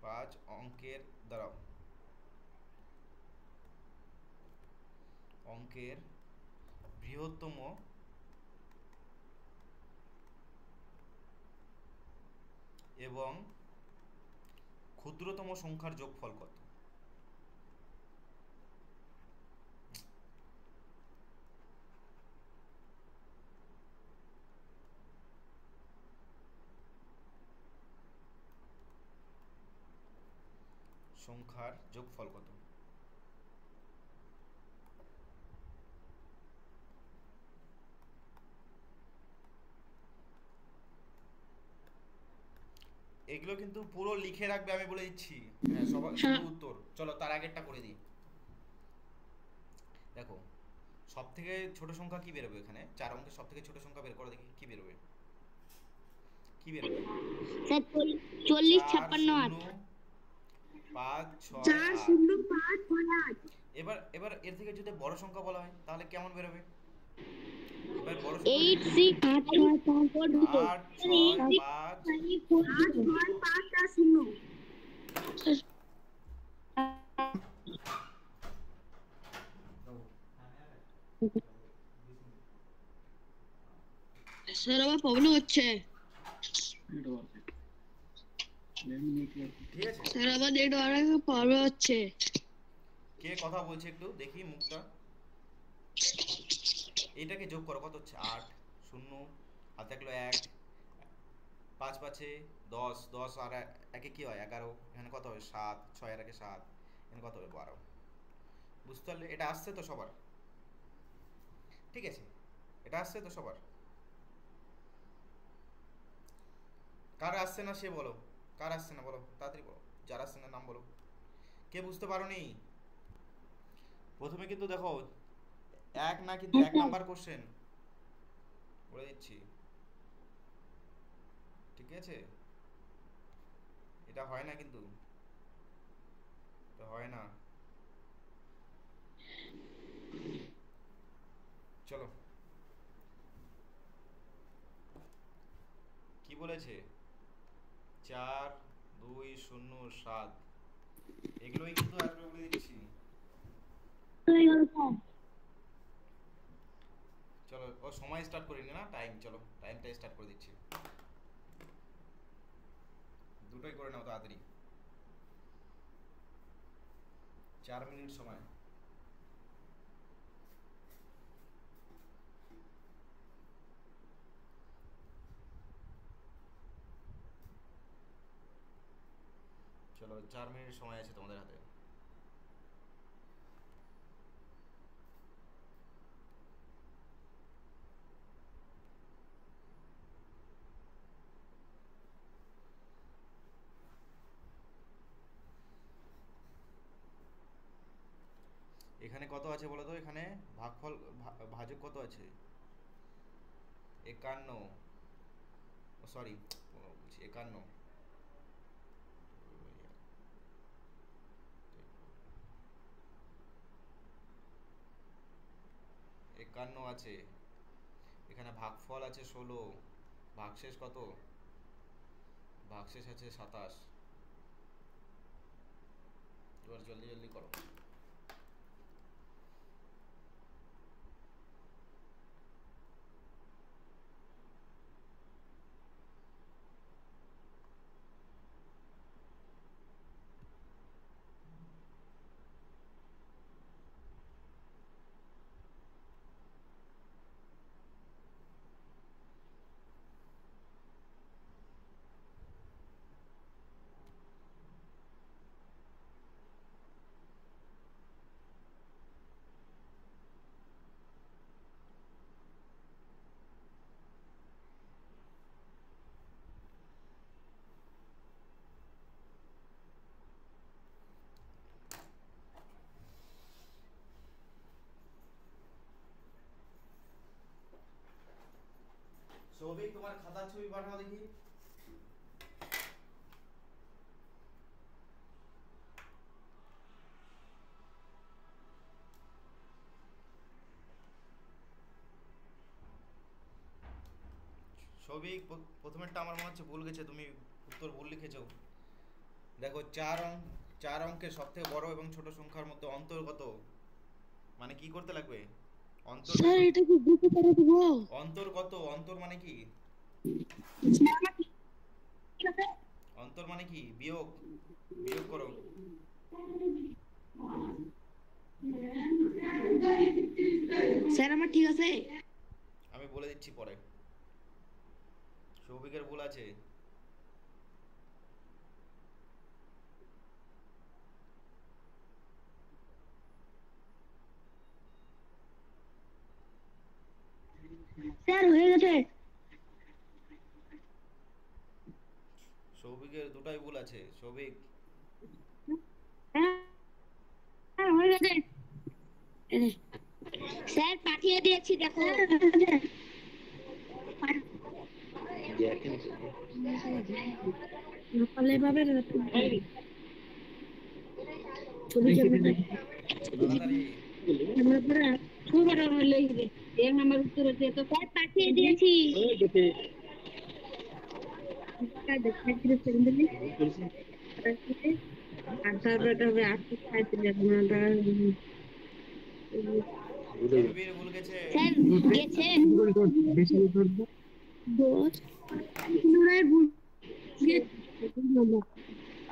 5 অঙ্কের, দাঁড়াও, অঙ্কের বৃহত্তম এবং ক্ষুদ্রতম সংখ্যার যোগফল কত? সংখ্যার যোগফল কত? এগুলো কিন্তু পুরো লিখে রাখবে, আমি বলে দিচ্ছি। হ্যাঁ, সবার শুধু উত্তর। চলো তার আগেরটা করে দিই। দেখো, সব থেকে ছোট সংখ্যা কি বেরোবে এখানে? 4 অঙ্কের সব থেকে ছোট সংখ্যা বের করো দেখি, কি বেরোবে? কি বেরোবে? স্যার 40 চার 56 শূন্য 8। পাঁচ ছয় 4 আট 0 5 6 8। এবার এবার এর থেকে যদি বড় সংখ্যা বলা হয় তাহলে কেমন বেরোবে? এবার বড় সংখ্যা 8 যদি 6 8 6 5 4 0। 8 6 5 8 6 5 4 0। স্যার আবার প্রবলেম হচ্ছে। ঠিক আছে। স্যার আবার নেটওয়ার্ক প্রবলেম হচ্ছে। কে কথা বলছে একটু দেখি মুখটা। এটাকে যোগ করো, কত হচ্ছে? 8 শূন্য আর থাকলো 1, 5 5 10, 10 আর একে কি হয়? 11। এখানে কত হবে? 7, 6 আর একে 7, এখানে কত হবে? 12। বুঝতে পারলে? এটা আসছে তো সবার? ঠিক আছে, এটা আসছে তো সবার? কার আসছে না সে বলো, কার আসছে না বলো, তাড়াতাড়ি বলো, যার আসছে না নাম বলো। কে বুঝতে পারোনি? প্রথমে কিন্তু দেখো, এক না কিন্তু 1 নাম্বার কোশ্চেন বলে দিচ্ছি, ঠিক আছে? এটা হয় না কিন্তু, এটা হয় না। চলো, কি বলেছে? 4 2 0 7, এগুলোই কিন্তু আসবে বলে দিচ্ছি। চলো, ও সময় স্টার্ট করিনি না, টাইম। চলো টাইমটা স্টার্ট করে দিচ্ছি, দুটোই করে নাও তাড়াতাড়ি। 4 মিনিট সময়। চলো, 4 মিনিট সময় আছে তোমাদের হাতে। এখানে কত আছে বলো তো? এখানে ভাগফল ভাজক কত আছে? 51, সরি, 51। 51 আছে। এখানে ভাগফল আছে 16, ভাগশেষ কত? ভাগশেষ আছে 27। এবার জলদি জলদি করো। সৌভিক, তোমার খাতার ছবি পাঠাও দেখি। সৌভিক, প্রথমেরটা আমার মনে হচ্ছে ভুল গেছে, তুমি উত্তর ভুল লিখেছো। দেখো, 4 অঙ্কের সব থেকে বড় এবং ছোট সংখ্যার মধ্যে অন্তর কত? মানে কি করতে লাগবে? অন্তর বের স্যার করতে। এটা কি বুঝতে পারে দেবো? অন্তর কত? অন্তর মানে কি? অন্তর মানে কি? বিয়োগ। বিয়োগ করো। স্যার আমার ঠিক আছে। আমি বলে দিচ্ছি পরে। সৌভিকের ভুল আছে। হয়ে গেছে। সৌভিকের দুটাই ভুল আছে। সৌভিক হ্যাঁ হ্যাঁ, হয়ে গেছে। স্যার পাঠিয়ে দিয়েছি দেখো। নকলে ভাবে না ছবি ছবি তাড়াতাড়ি। আমরা পুরো খুব বড় লিখবে। এক নাম্বার উত্তর হচ্ছে তো স্যার পাঠিয়ে দিয়েছি। এটা দেখাচ্ছিল সেন্ডলি আর তারপরে হবে আজকে খাইতে যাবো না। রণবীর ভুল গেছে। স্যার গেছে দোষ পুনরায় ভুল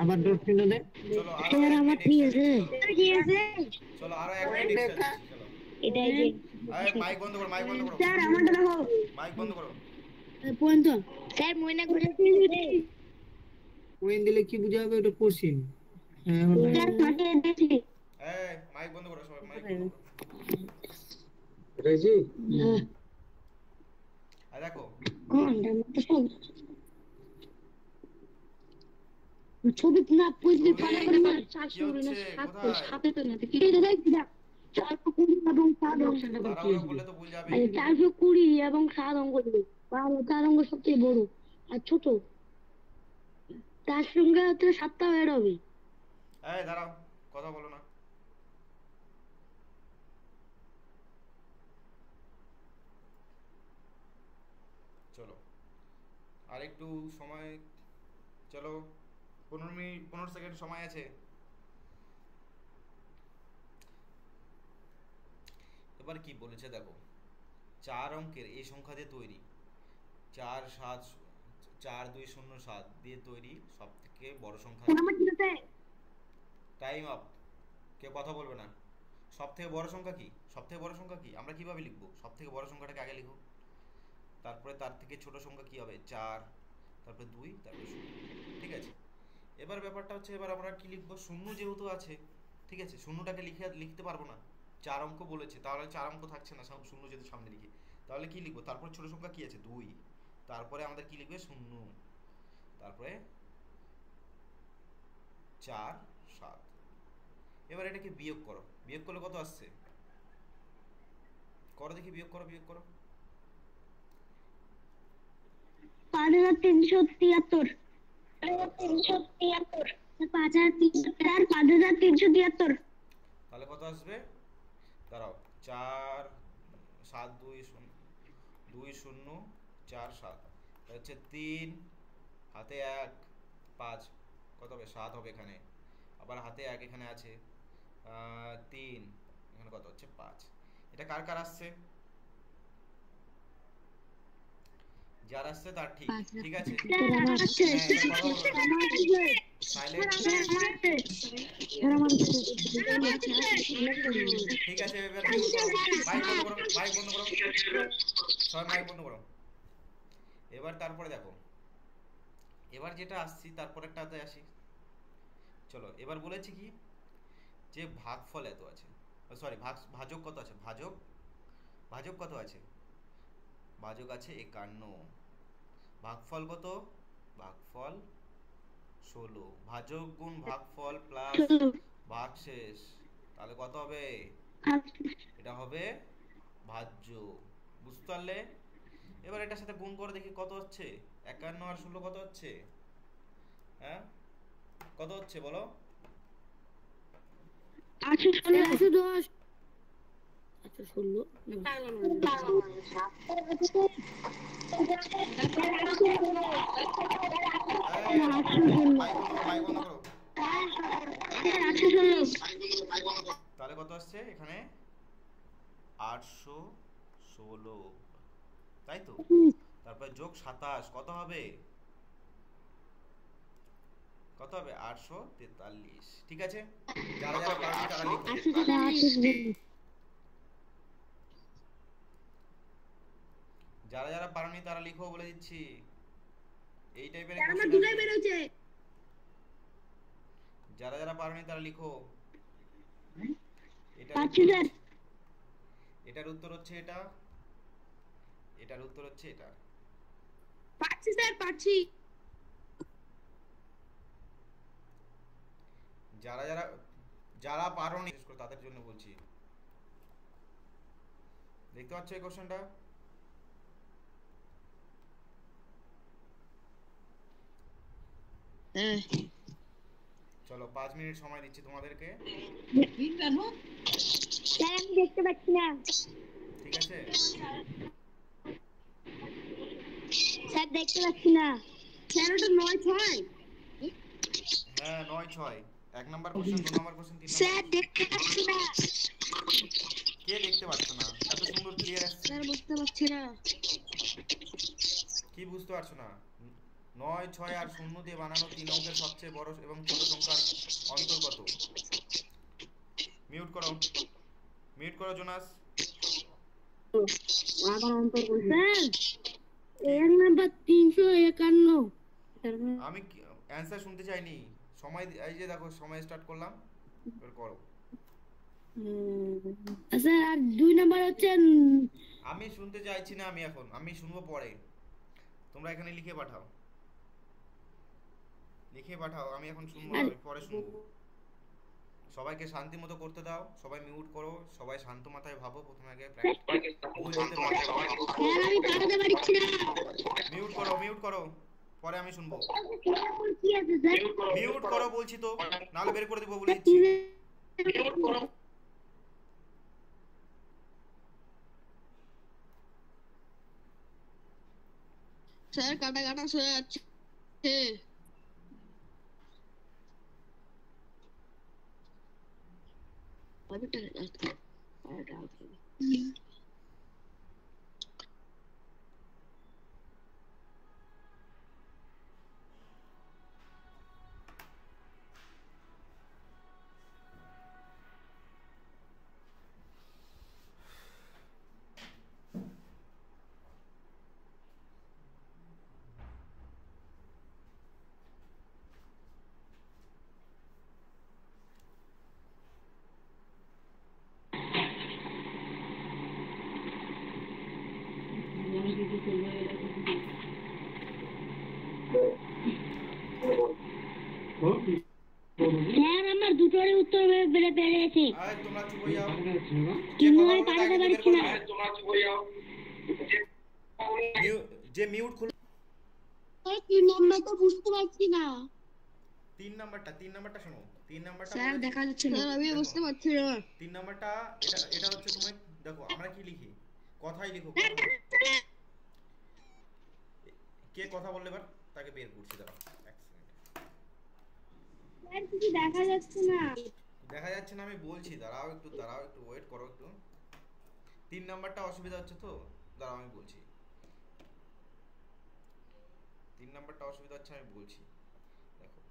আবার দোষ ছিল দে। চলো আরো স্যার এক আমার মিনিট ঠিক এক্সট্রা আছে। দিচ্ছি, চলো। কি আছে চলো আরো এক মিনিট এক্সট্রা দিচ্ছি, চলো। এটাই যে মাইক বন্ধ করো, মাইক বন্ধ করো, স্যার আমারটা দেখো মাইক বন্ধ করো। পয়েন্ট স্যার ময়না ঘুরে কোয়েন দিলে কি বুঝাবে? ওটা কোশ্চেন। হ্যাঁ স্যার পাঠিয়ে দিয়েছি। মাইক বন্ধ করো সবাই, মাইক বন্ধ করো। রেজি দেখো ঘন্টার মতো সব ছবি না বুঝতে ছবি, পারে না। কি 400 হচ্ছে? না কোথায়? 700 তো না কি রে দেখ 420 এবং 7 অংশ তাড়াহুড়ো করলে তো ভুল যাবে। 420 এবং 7 অঙ্ক দেবে। ভালো 4 অঙ্ক সবচেয়ে বড় আর ছোট তার সঙ্গে হচ্ছে 7টা এড হবে। দাঁড়াও, কথা বলো না। চলো আর একটু সময়, চলো 15 মিনিট 15 সেকেন্ড সময় আছে। এবার কি বলেছে দেখো, 4 অঙ্কের এই সংখ্যা দিয়ে তৈরি, 4 7 4 2 0 7 দিয়ে তৈরি সব থেকে বড় সংখ্যা। আমার ঠিক আছে টাইম আপ। কেউ কথা বলবে না। সব থেকে বড় সংখ্যা কি? সব থেকে বড় সংখ্যা কি আমরা কিভাবে লিখবো? সব থেকে বড় সংখ্যাটাকে আগে লিখো, তারপরে তার থেকে ছোট সংখ্যা কি হবে? 4, তারপরে 2, তারপরে 0। ঠিক আছে, এবার ব্যাপারটা হচ্ছে এবার আমরা কি লিখবো? শূন্য যেহেতু আছে, ঠিক আছে, শূন্যটাকে লিখতে পারবো না। 4 অঙ্ক বলেছে, তাহলে 4 অঙ্ক থাকছে না, শূন্য যেহেতু সামনে লিখি, তাহলে কি লিখবো? তারপর ছোট সংখ্যা কি আছে? 2, তারপরে আমাদের কি লিখবে? 0, তারপরে 4 7। এবার এটাকে বিয়োগ করো, বিয়োগ করলে কত আসছে? করো দেখি, বিয়োগ করো, বিয়োগ করো। 5373 5373 5373 তাহলে কত আসবে? দাঁড়াও, 4 7 2 0 2 0 4 7, হচ্ছে 3 হাতে 1 5, কত হবে? 7 হবে এখানে, আবার হাতে 1 এখানে আছে 3, এখানে কত হচ্ছে? 5। এটা কার কার আসছে? যার আসছে তার ঠিক, ঠিক আছে। হ্যাঁ, এবার কথা বলবো না, সাইলেন্ট। ঠিক আছে, এবার মিউট করো, মাইক বন্ধ করো, মাইক বন্ধ করো, সবাই মাইক বন্ধ করো। এবার তারপরে দেখো, এবার যেটা আসছি তারপরেরটাতে আসি। চলো এবার বলেছি কি, যে ভাগফল এত আছে, সরি ভাজক কত আছে? ভাজক, ভাজক কত আছে? ভাজক আছে 51। ভাগফল কত? ভাগফল 16। ভাজক গুণ ভাগফল প্লাস ভাগশেষ, তাহলে কত হবে? এটা হবে ভাজ্য। বুঝতে পারলে? এবার এটার সাথে গুণ করে দেখি কত হচ্ছে। 51 আর 16 কত হচ্ছে? হ্যাঁ, কত হচ্ছে বলো? 810 মাইক বন্ধ করো, মাইক বন্ধ করো। 816 তাহলে কত আসছে এখানে? 816, তাই তো? তারপরে যোগ 27 কত হবে? কত হবে? 843। ঠিক আছে, যারা যারা পারোনি তারা লিখো। যারা যারা পারোনি তারা লিখো, বলে দিচ্ছি। এই টাইপের কোশ্চেন আসবে। যারা যারা পারোনি তারা লিখো। এটার উত্তর হচ্ছে এটা, এটার উত্তর হচ্ছে এটা। পাচ্ছি স্যার, পাচ্ছি। যারা যারা যারা পারোনি বিশেষ করে তাদের জন্য বলছি। দেখতে পাচ্ছ এই কোশ্চেনটা? চলো 5 মিনিট সময় দিচ্ছি তোমাদেরকে। স্যার আমি দেখতে পাচ্ছি না। ঠিক আছে, স্যার দেখতে পাচ্ছি না। স্যার ওটা 9-6। হ্যাঁ 9-6 1 number question, 2 number question, 3 number. Sir দেখতে পাচ্ছি না। কে দেখতে পাচ্ছ না? এত সুন্দর ক্লিয়ার আসছে। স্যার বুঝতে পারছি না। কি বুঝতে পারছো না? 9, 6 আর 0 দিয়ে বানানো 3 অঙ্কের সবচেয়ে বড় এবং ছোট সংখ্যার অন্তর কত? মিউট করো, মিউট করো জোনাস। আবার অন্তর করুন স্যার। এর নাম্বার 351। আমি অ্যানসার শুনতে চাইনি। সময় এই যে দেখো সময় স্টার্ট করলাম, এবার করো। স্যার আর 2 নাম্বার হচ্ছে আমি শুনতে চাইছি না, আমি শুনবো পরে। তোমরা এখানে লিখে পাঠাও, লিখে পাঠাও। আমি এখন শুনবো না, আমি পরে শুনবো। সবাইকে শান্তি মতো করতে দাও, সবাই মিউট করো, সবাই শান্ত মাথায় ভাবো। প্রথমে আগে আমি পাঠাতে পারছি না। মিউট করো, মিউট করো, পরে আমি শুনবো। কি আছে স্যার? মিউট করো বলছি তো, নাহলে বের করে দিব বলে দিচ্ছি। স্যার কাটা কাটা হয়ে যাচ্ছে। স্যার আমার দুটোরই উত্তর পেরেছি। আর তোমরা চুপ হয়ে যাও। কিন্তু আমি পাঠাতে পারছি না। যে মিউট খুলে কি নাম্বারটা বুঝতে পারছি না। 3 নাম্বারটা শোনো। 3 নাম্বারটা স্যার দেখা যাচ্ছে না। স্যার আমি বুঝতে পারছি না। 3 নাম্বারটা এটা হচ্ছে, তুমি দেখো আমরা কি লিখি, কথাই লিখো। কে কথা বললে এবার তাকে বের করছি, দাঁড়াও 1 সেকেন্ড। স্যার কিছু দেখা যাচ্ছে না। দেখা যাচ্ছে না, আমি বলছি, দাঁড়াও একটু ওয়েট করো একটু। 3 নাম্বারটা অসুবিধা হচ্ছে তো, দাঁড়াও আমি বলছি। 3 নাম্বারটা অসুবিধা হচ্ছে, আমি বলছি। দেখো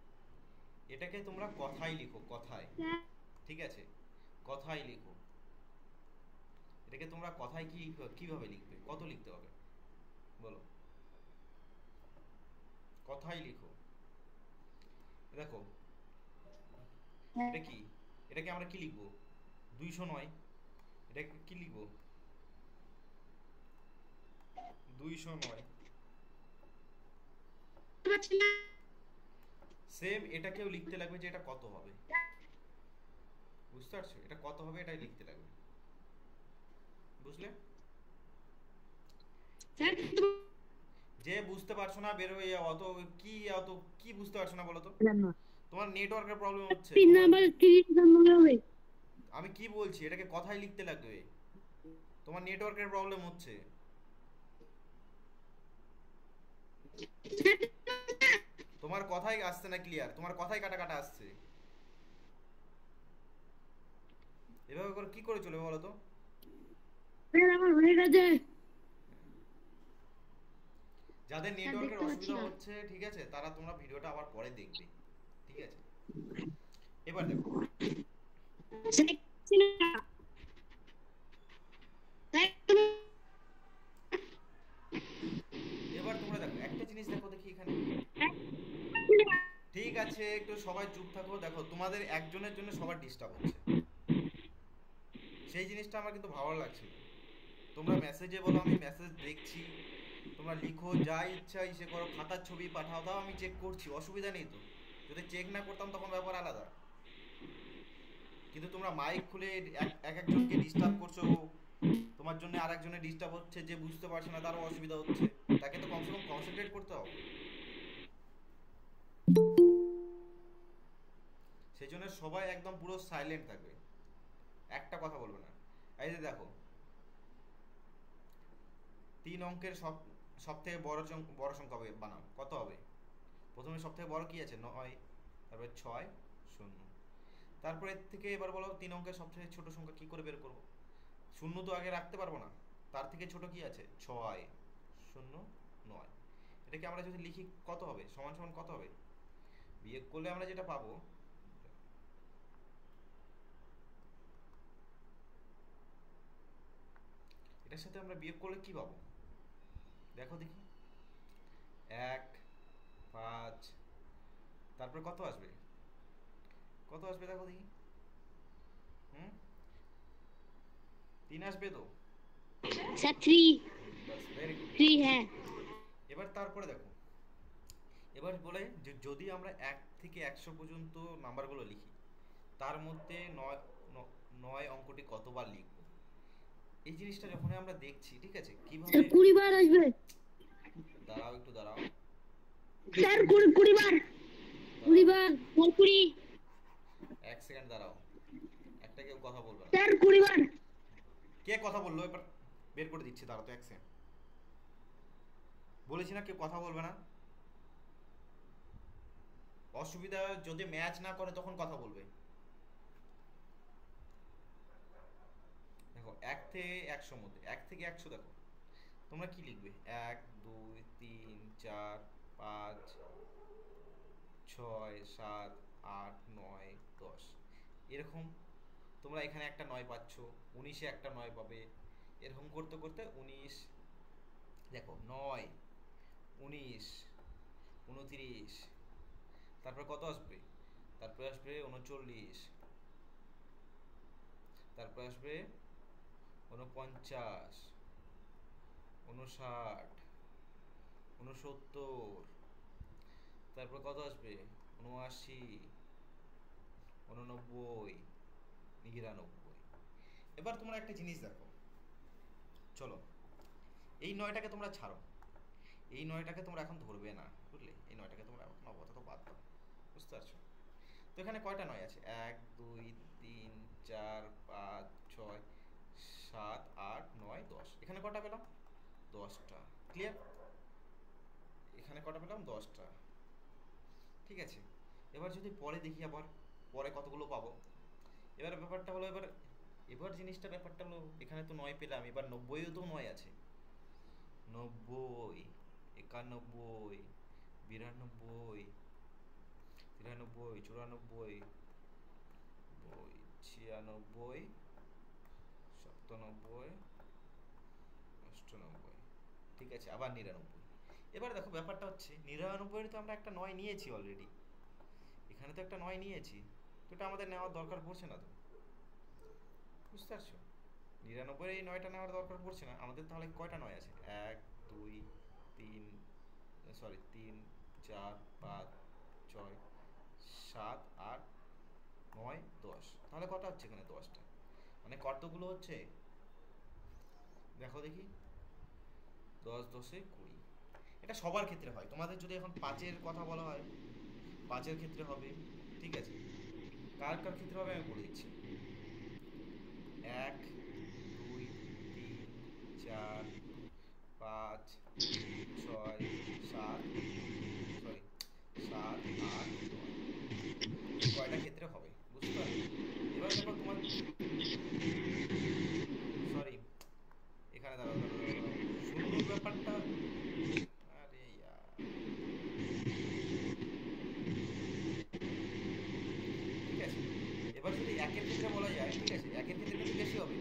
এটাকে তোমরা কথাই লিখো, কথায়। ঠিক আছে, কথাই লিখো। এটাকে তোমরা কথায় কিভাবে লিখবে, কত লিখতে হবে বলো? কথাই লিখো। দেখো এটা কি, এটাকে আমরা কি লিখবো? 209। এটাকে কি লিখবো? 209। সেম এটাকেও লিখতে লাগবে যে এটা কত হবে। বুঝতে পারছো? এটা কত হবে এটাই লিখতে লাগবে। বুঝলে? যে বুঝতে পারছো না বের হয়ে যাও। অত কি বুঝতে পারছো না বলো তো? তোমার নেটওয়ার্কের প্রবলেম হচ্ছে। 3 নাম্বার 30 নাম্বার হবে। আমি কি বলছি, এটাকে কথাই লিখতে লাগবে। তোমার নেটওয়ার্কের প্রবলেম হচ্ছে। তোমার কথাই আসছে না ক্লিয়ার, তোমার কথাই কাটা কাটা আসছে। এভাবে করে কি করে চলবে বলো তো? আমার হয়ে গেছে। যাদের নেটওয়ার্কের অসুবিধা হচ্ছে, ঠিক আছে, তারা তোমরা ভিডিওটা আবার পরে দেখবে। ঠিক আছে, এবার দেখো। এবার তোমরা দেখো একটা জিনিস দেখো দেখি এখানে। ঠিক আছে, একটু সবাই চুপ থাকো। দেখো তোমাদের একজনের জন্য সবার ডিস্টার্ব হচ্ছে, সেই জিনিসটা আমার কিন্তু ভালো লাগছে। তোমরা মেসেজে বলো, আমি মেসেজ দেখছি, তোমরা লিখো যা ইচ্ছা ইসে করো, খাতার ছবি পাঠাও, দাও আমি চেক করছি, অসুবিধা নেই তো। যদি চেক না করতাম তখন ব্যাপার আলাদা। কিন্তু তোমরা মাইক খুলে এক একজনকে ডিস্টার্ব করছো, তোমার জন্য আর একজনের ডিস্টার্ব হচ্ছে, যে বুঝতে পারছে না তারও অসুবিধা হচ্ছে, তাকে তো কমসে কম কনসেন্ট্রেট করতে হবে। সেই জন্য সবাই একদম পুরো সাইলেন্ট থাকবে, একটা কথা বলবে না। এই যে দেখো, 3 অঙ্কের সব সব থেকে বড় সংখ্যা হবে, বানাও কত হবে? প্রথমে সব থেকে বড় কি আছে? 9, তারপরে 6, 0। তারপরে এর থেকে এবার বলো 3 অঙ্কের সবথেকে ছোট সংখ্যা কি করে বের করব? শূন্য তো আগে রাখতে পারবো না, তার থেকে ছোট কি আছে? 6, 0, 9। এটাকে আমরা যদি লিখি কত হবে? সমান সমান কত হবে? বিয়োগ করলে আমরা যেটা পাবো, এটার সাথে আমরা বিয়োগ করলে কি পাবো দেখো দেখি। 1, 5, তারপরে কত আসবে? কত আসবে দেখো দেখি। 3 আসবে তো? স্যার 3। বাস, ভেরি গুড। 3 হ্যাঁ। এবার তারপরে দেখো, এবার বলে যে যদি আমরা 1 থেকে 100 পর্যন্ত নাম্বারগুলো লিখি, তার মধ্যে 9 অঙ্কটি কতবার লিখব? এই জিনিসটা যখন আমরা দেখছি, ঠিক আছে, কিভাবে? স্যার 20 বার আসবে। দাঁড়াও একটু দাঁড়াও। স্যার 20 বার। 20 বার, 20। 1 সেকেন্ড দাঁড়াও, একটা কেউ কথা বলবে না। স্যার 20 বার। কে কথা বললো এবার বের করে দিচ্ছি, দাঁড়াও তো 1 সেকেন্ড। বলেছি না কেউ কথা বলবে না। অসুবিধা যদি ম্যাচ না করে তখন কথা বলবে। দেখো 1 থেকে 100 মধ্যে, 1 থেকে 100 দেখো তোমরা কি লিখবে? 1, 2, 3, 4, 5, 6, 7, 8, 9, 10 এরকম। তোমরা এখানে একটা 9 পাচ্ছ, 19-এ একটা 9 পাবে, এরকম করতে করতে 19, দেখো 9, 19, 29, তারপর কত আসবে? তারপরে আসবে 39, তারপরে আসবে 49, 59, 69, তারপর কত আসবে? 79, 89, 99। এবার তোমরা একটা জিনিস দেখো, চলো এই 9টাকে তোমরা ছাড়ো, এই 9টাকে তোমরা এখন ধরবে না, বুঝলে? এই 9টাকে তোমরা এখন আপাতত বাদ দাও, বুঝতে পারছো? তো এখানে কয়টা 9 আছে? 1, 2, 3, 4, 5, 6, 7, 8, 9, 10। এখানে কটা পেলাম? 10টা। ক্লিয়ার? এখানে কটা পেলাম? 10টা। ঠিক আছে, এবার যদি পরে দেখি আবার পরে কতগুলো পাবো। এবার ব্যাপারটা হলো, এবার জিনিসটা ব্যাপারটা হলো, এখানে তো 9 পেলাম, এবার 90-ও তো 9 আছে। 90, 91, 92, 93, 94, 96, 97, 98। ঠিক আছে, আবার 99। এবার দেখো ব্যাপারটা হচ্ছে 99 তো আমরা একটা 9 নিয়েছি অলরেডি, এখানে তো একটা 9 নিয়েছি, তো এটা আমাদের নেওয়ার দরকার পড়ছে না তো, বুঝতে পারছো? 99 এই 9টা নেওয়ার দরকার পড়ছে না আমাদের। তাহলে কয়টা 9 আছে? 1, 2, 3, 4, 5, 6, 7, 8, 9, 10। তাহলে কটা হচ্ছে এখানে? 10টা। মানে কতগুলো হচ্ছে দেখো দেখি। 10, 10, 20। এটা সবার ক্ষেত্রে হয়। তোমাদের যদি এখন 5-এর কথা বলা হয়, 5-এর ক্ষেত্রে হবে, ঠিক আছে? কার কার ক্ষেত্রে হবে আমি বলে দিচ্ছি। 1, 2, 3, 4, 5, 6, 7, 8, 9। এই কয়টা ক্ষেত্রে হবে, বুঝতে পারলে? এবার দেখো তোমার, সরি, এখানে দাঁড়াও দাঁড়াও দাঁড়াও দাঁড়াও। শূন্যর ব্যাপারটা, আরে ঠিক আছে। এবার যদি 1-এর ক্ষেত্রে বলা যায়, ঠিক আছে, 1-এর ক্ষেত্রে কিন্তু বেশি হবে,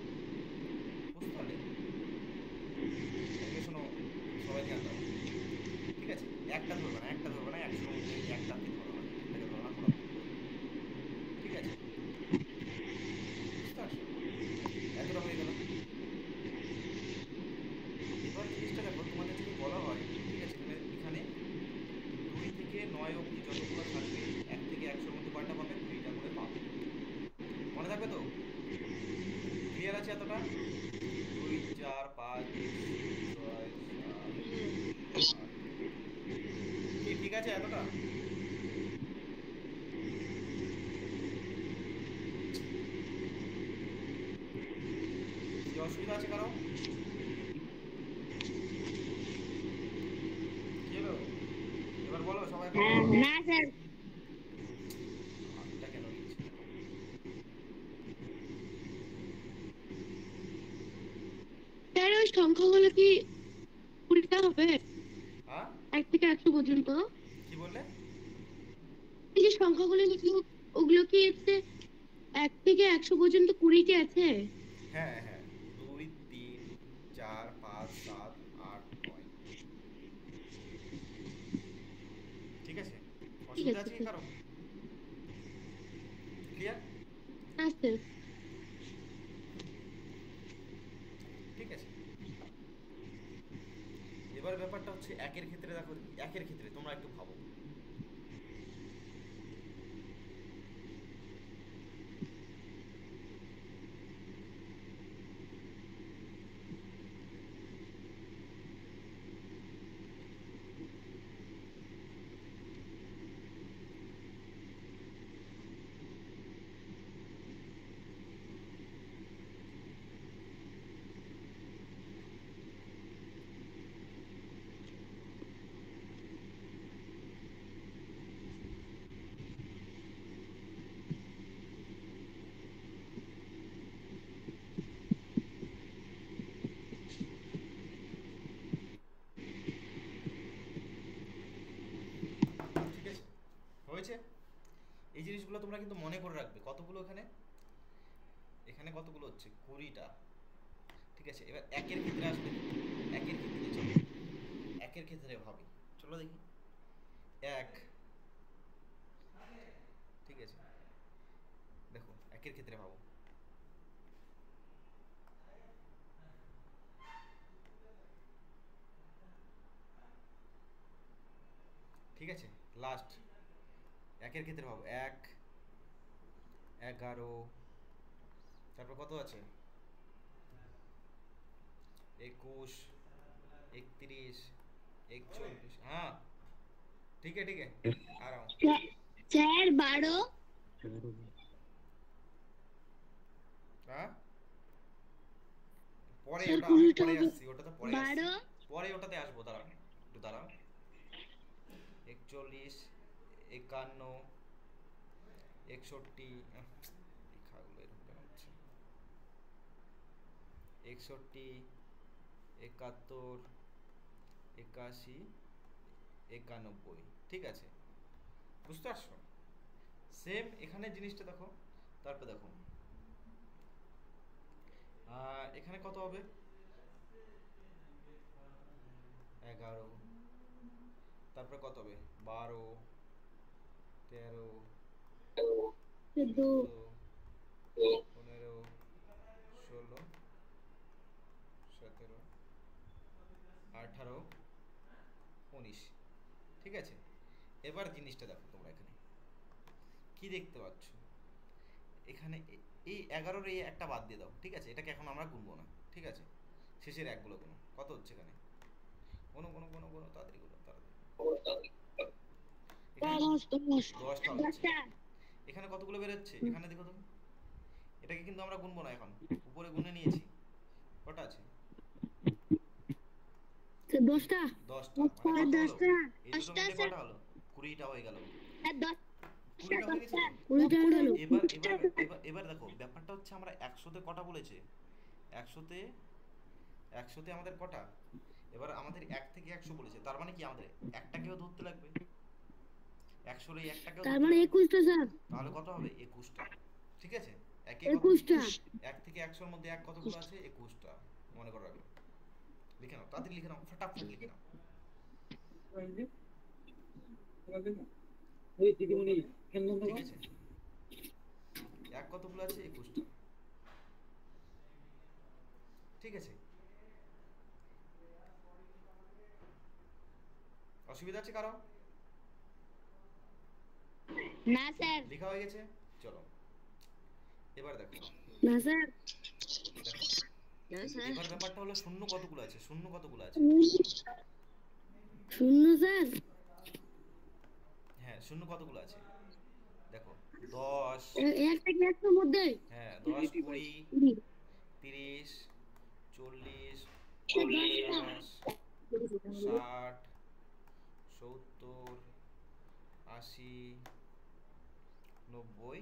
বুঝতে পারলে? এদিকে শোনো, সবাই ধ্যান দাও, ঠিক আছে? একটা ধরবে না, একটা ধরবে না, 100-র মধ্যে একটাকে ধরো না, একটাকে ধরো না, কোনো ভুল করবে, ঠিক আছে? বুঝতে পারছো? এতটা হয়ে গেল। কতটা? 2 4 5 6 7 8। কি ঠিক আছে এতটা? কি অসুবিধা আছে কারো? কি হলো? এবার বলো সবাই কত হ্যাঁ, হলো? না স্যার। 8টা কেন লিখছে দেখো। স্যার ওই সংখ্যাগুলো কি 20টা হবে? হ্যাঁ 1 থেকে 100 পর্যন্ত? কি বললে? এই যে সংখ্যাগুলো লিখলো, ওগুলো কি হচ্ছে 1 থেকে 100 পর্যন্ত 20টি আছে? হ্যাঁ হ্যাঁ, 2 3 4 5 7 8 9। ঠিক আছে, ঠিক অসুবিধা আছে আছে কি স্যার। কারো? ক্লিয়ার? না স্যার। ঠিক আছে, এবার ব্যাপারটা হচ্ছে একের ক্ষেত্রে দেখো, একের ক্ষেত্রে তোমরা একটু ভাবো। ঠিক আছে, হয়েছে। এই জিনিসগুলো তোমরা কিন্তু মনে করে রাখবে। কতগুলো এখানে? এখানে কতগুলো হচ্ছে? 20টা। ঠিক আছে, এবার একের ক্ষেত্রে আসবে দেখো। একের ক্ষেত্রে চলো, একের ক্ষেত্রে ভাবি। চলো দেখি। এক, ঠিক আছে, দেখো একের ক্ষেত্রে ভাবো। ঠিক আছে, লাস্ট একের ক্ষেত্রে ভাবো। 1 11, তারপর কত আছে? 21 31 41। হ্যাঁ ठीक है ठीक है, आ रहा हूँ। স্যার 12। हाँ পরে, স্যার ওটা আমি 20টা পরে হবে। আসছি, ওটাতে পরে আসছি। 12। পরে ওটাতে আসবো, দাঁড়াও একটু দাঁড়াও। 41 51 61, লেখাগুলো এরকম কেন হচ্ছে? 61 71 81 91। ঠিক আছে, বুঝতে পারছো? সেম এখানে জিনিসটা দেখো। তারপর দেখো এখানে কত হবে? 11, তারপরে কত হবে? 12 13 14। 14 15 16 17 18 19। ঠিক আছে, এবার জিনিসটা দেখো তোমরা এখানে কি দেখতে পাচ্ছ। এখানে এই 11-র এই একটা বাদ দিয়ে দাও। ঠিক আছে, এটাকে এখন আমরা গুনবো না। ঠিক আছে, শেষের একগুলো গুনো। কত হচ্ছে এখানে? গুনো গুনো গুনো গুনো, তাড়াতাড়ি গুনো তাড়াতাড়ি। এখানে 10টা হচ্ছে। 10টা। এখানে কতগুলো বেরোচ্ছে এখানে দেখো তুমি। এটাকে কিন্তু আমরা গুনবো না এখন, উপরে গুনে নিয়েছি। কটা আছে? 10টা। 10টা। মানে কত হলো? 10টা। এই দুটো মিলে কটা হলো? 20টা হয়ে গেল। 20টা হয়ে গেছে 10টা। তো? 20টা হয়ে গেল। এবার এবার এবার এবার দেখো ব্যাপারটা হচ্ছে আমরা 100-তে কটা বলেছে? 100-তে 100-তে আমাদের কটা? এবার আমাদের 1 থেকে 100 বলেছে, তার মানে কি আমাদের একটাকেও ধরতে লাগবে। 100-র এই একটাকেও তার ধরতে মানে লাগবে। 21টা স্যার। তাহলে কত হবে? 21টা। ঠিক আছে, একে কত? 21টা। 1 থেকে 100-র মধ্যে এক কতগুলো আছে? 21টা। মনে করে রাখবে, লিখে নাও তাড়াতাড়ি, লিখে নাও, ফটাফট লিখে নাও। ঠিক আছে, এক কতগুলো আছে? 21টা। ঠিক আছে, অসুবিধা আছে কারো? না স্যার। লেখা হয়ে গেছে? চলো এবার দেখো। না স্যার। দেখো এবার ব্যাপারটা হলো শূন্য কতগুলো আছে, শূন্য কতগুলো আছে? শূন্য স্যার হ্যাঁ শূন্য কতগুলো আছে দেখো, 10, একটা কি একটার মধ্যে হ্যাঁ 10, 20, 20 30, 40, দশটা 50, 60, 70, 80, 90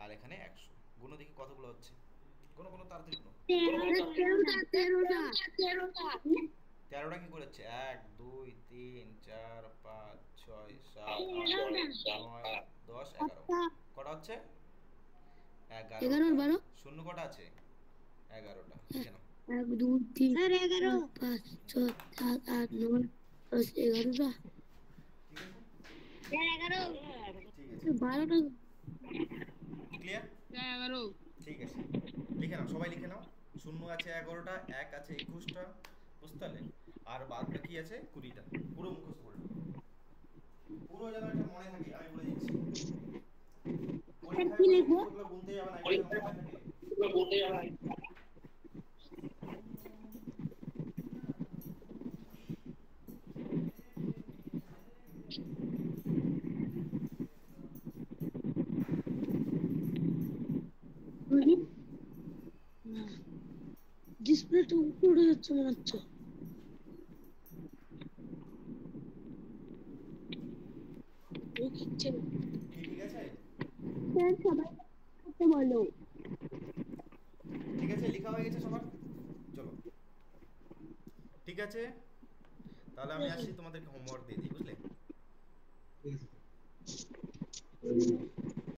আর এখানে 100। গুণ দেখি কতগুলো হচ্ছে, কোনো কোনো তাড়াতাড়ি গুণ। 13টা 13টা কি করে হচ্ছে? 1 2 3 4 5 6 7 8 9 10 11। কটা হচ্ছে? 11 11টা। 12 শূন্য কটা আছে? 11টা। লিখে নাও। 1 2 3 স্যার 11 5 6 7 8 9 10 11টা ঠিক আছে, স্যার 11 ঠিক আছে, 12টা ক্লিয়ার? স্যার 11 ঠিক আছে, লিখে নাও, সবাই লিখে নাও। শূন্য আছে 11টা, 1 আছে 21টা, বুঝতে পারলে? আর বাদ বাকি আছে 20টা। পুরো মুখস্থ করে নাও। পুরো যেন এটা মনে থাকে, আমি বলে দিচ্ছি। স্যার পরীক্ষায় কি বসে লিখবো কিন্তু ওগুলো গুনতে যাবে না, এগুলো যেন মনে থাকে। ডিসপ্লেটা উপরে যাচ্ছে মনে হচ্ছে কি ঠিক আছে? স্যার সবাই করতে বলো ঠিক আছে, লেখা হয়ে গেছে সবার? চলো, ঠিক আছে, তাহলে আমি আসছি, তোমাদেরকে হোমওয়ার্ক দিয়ে দিই, বুঝলে?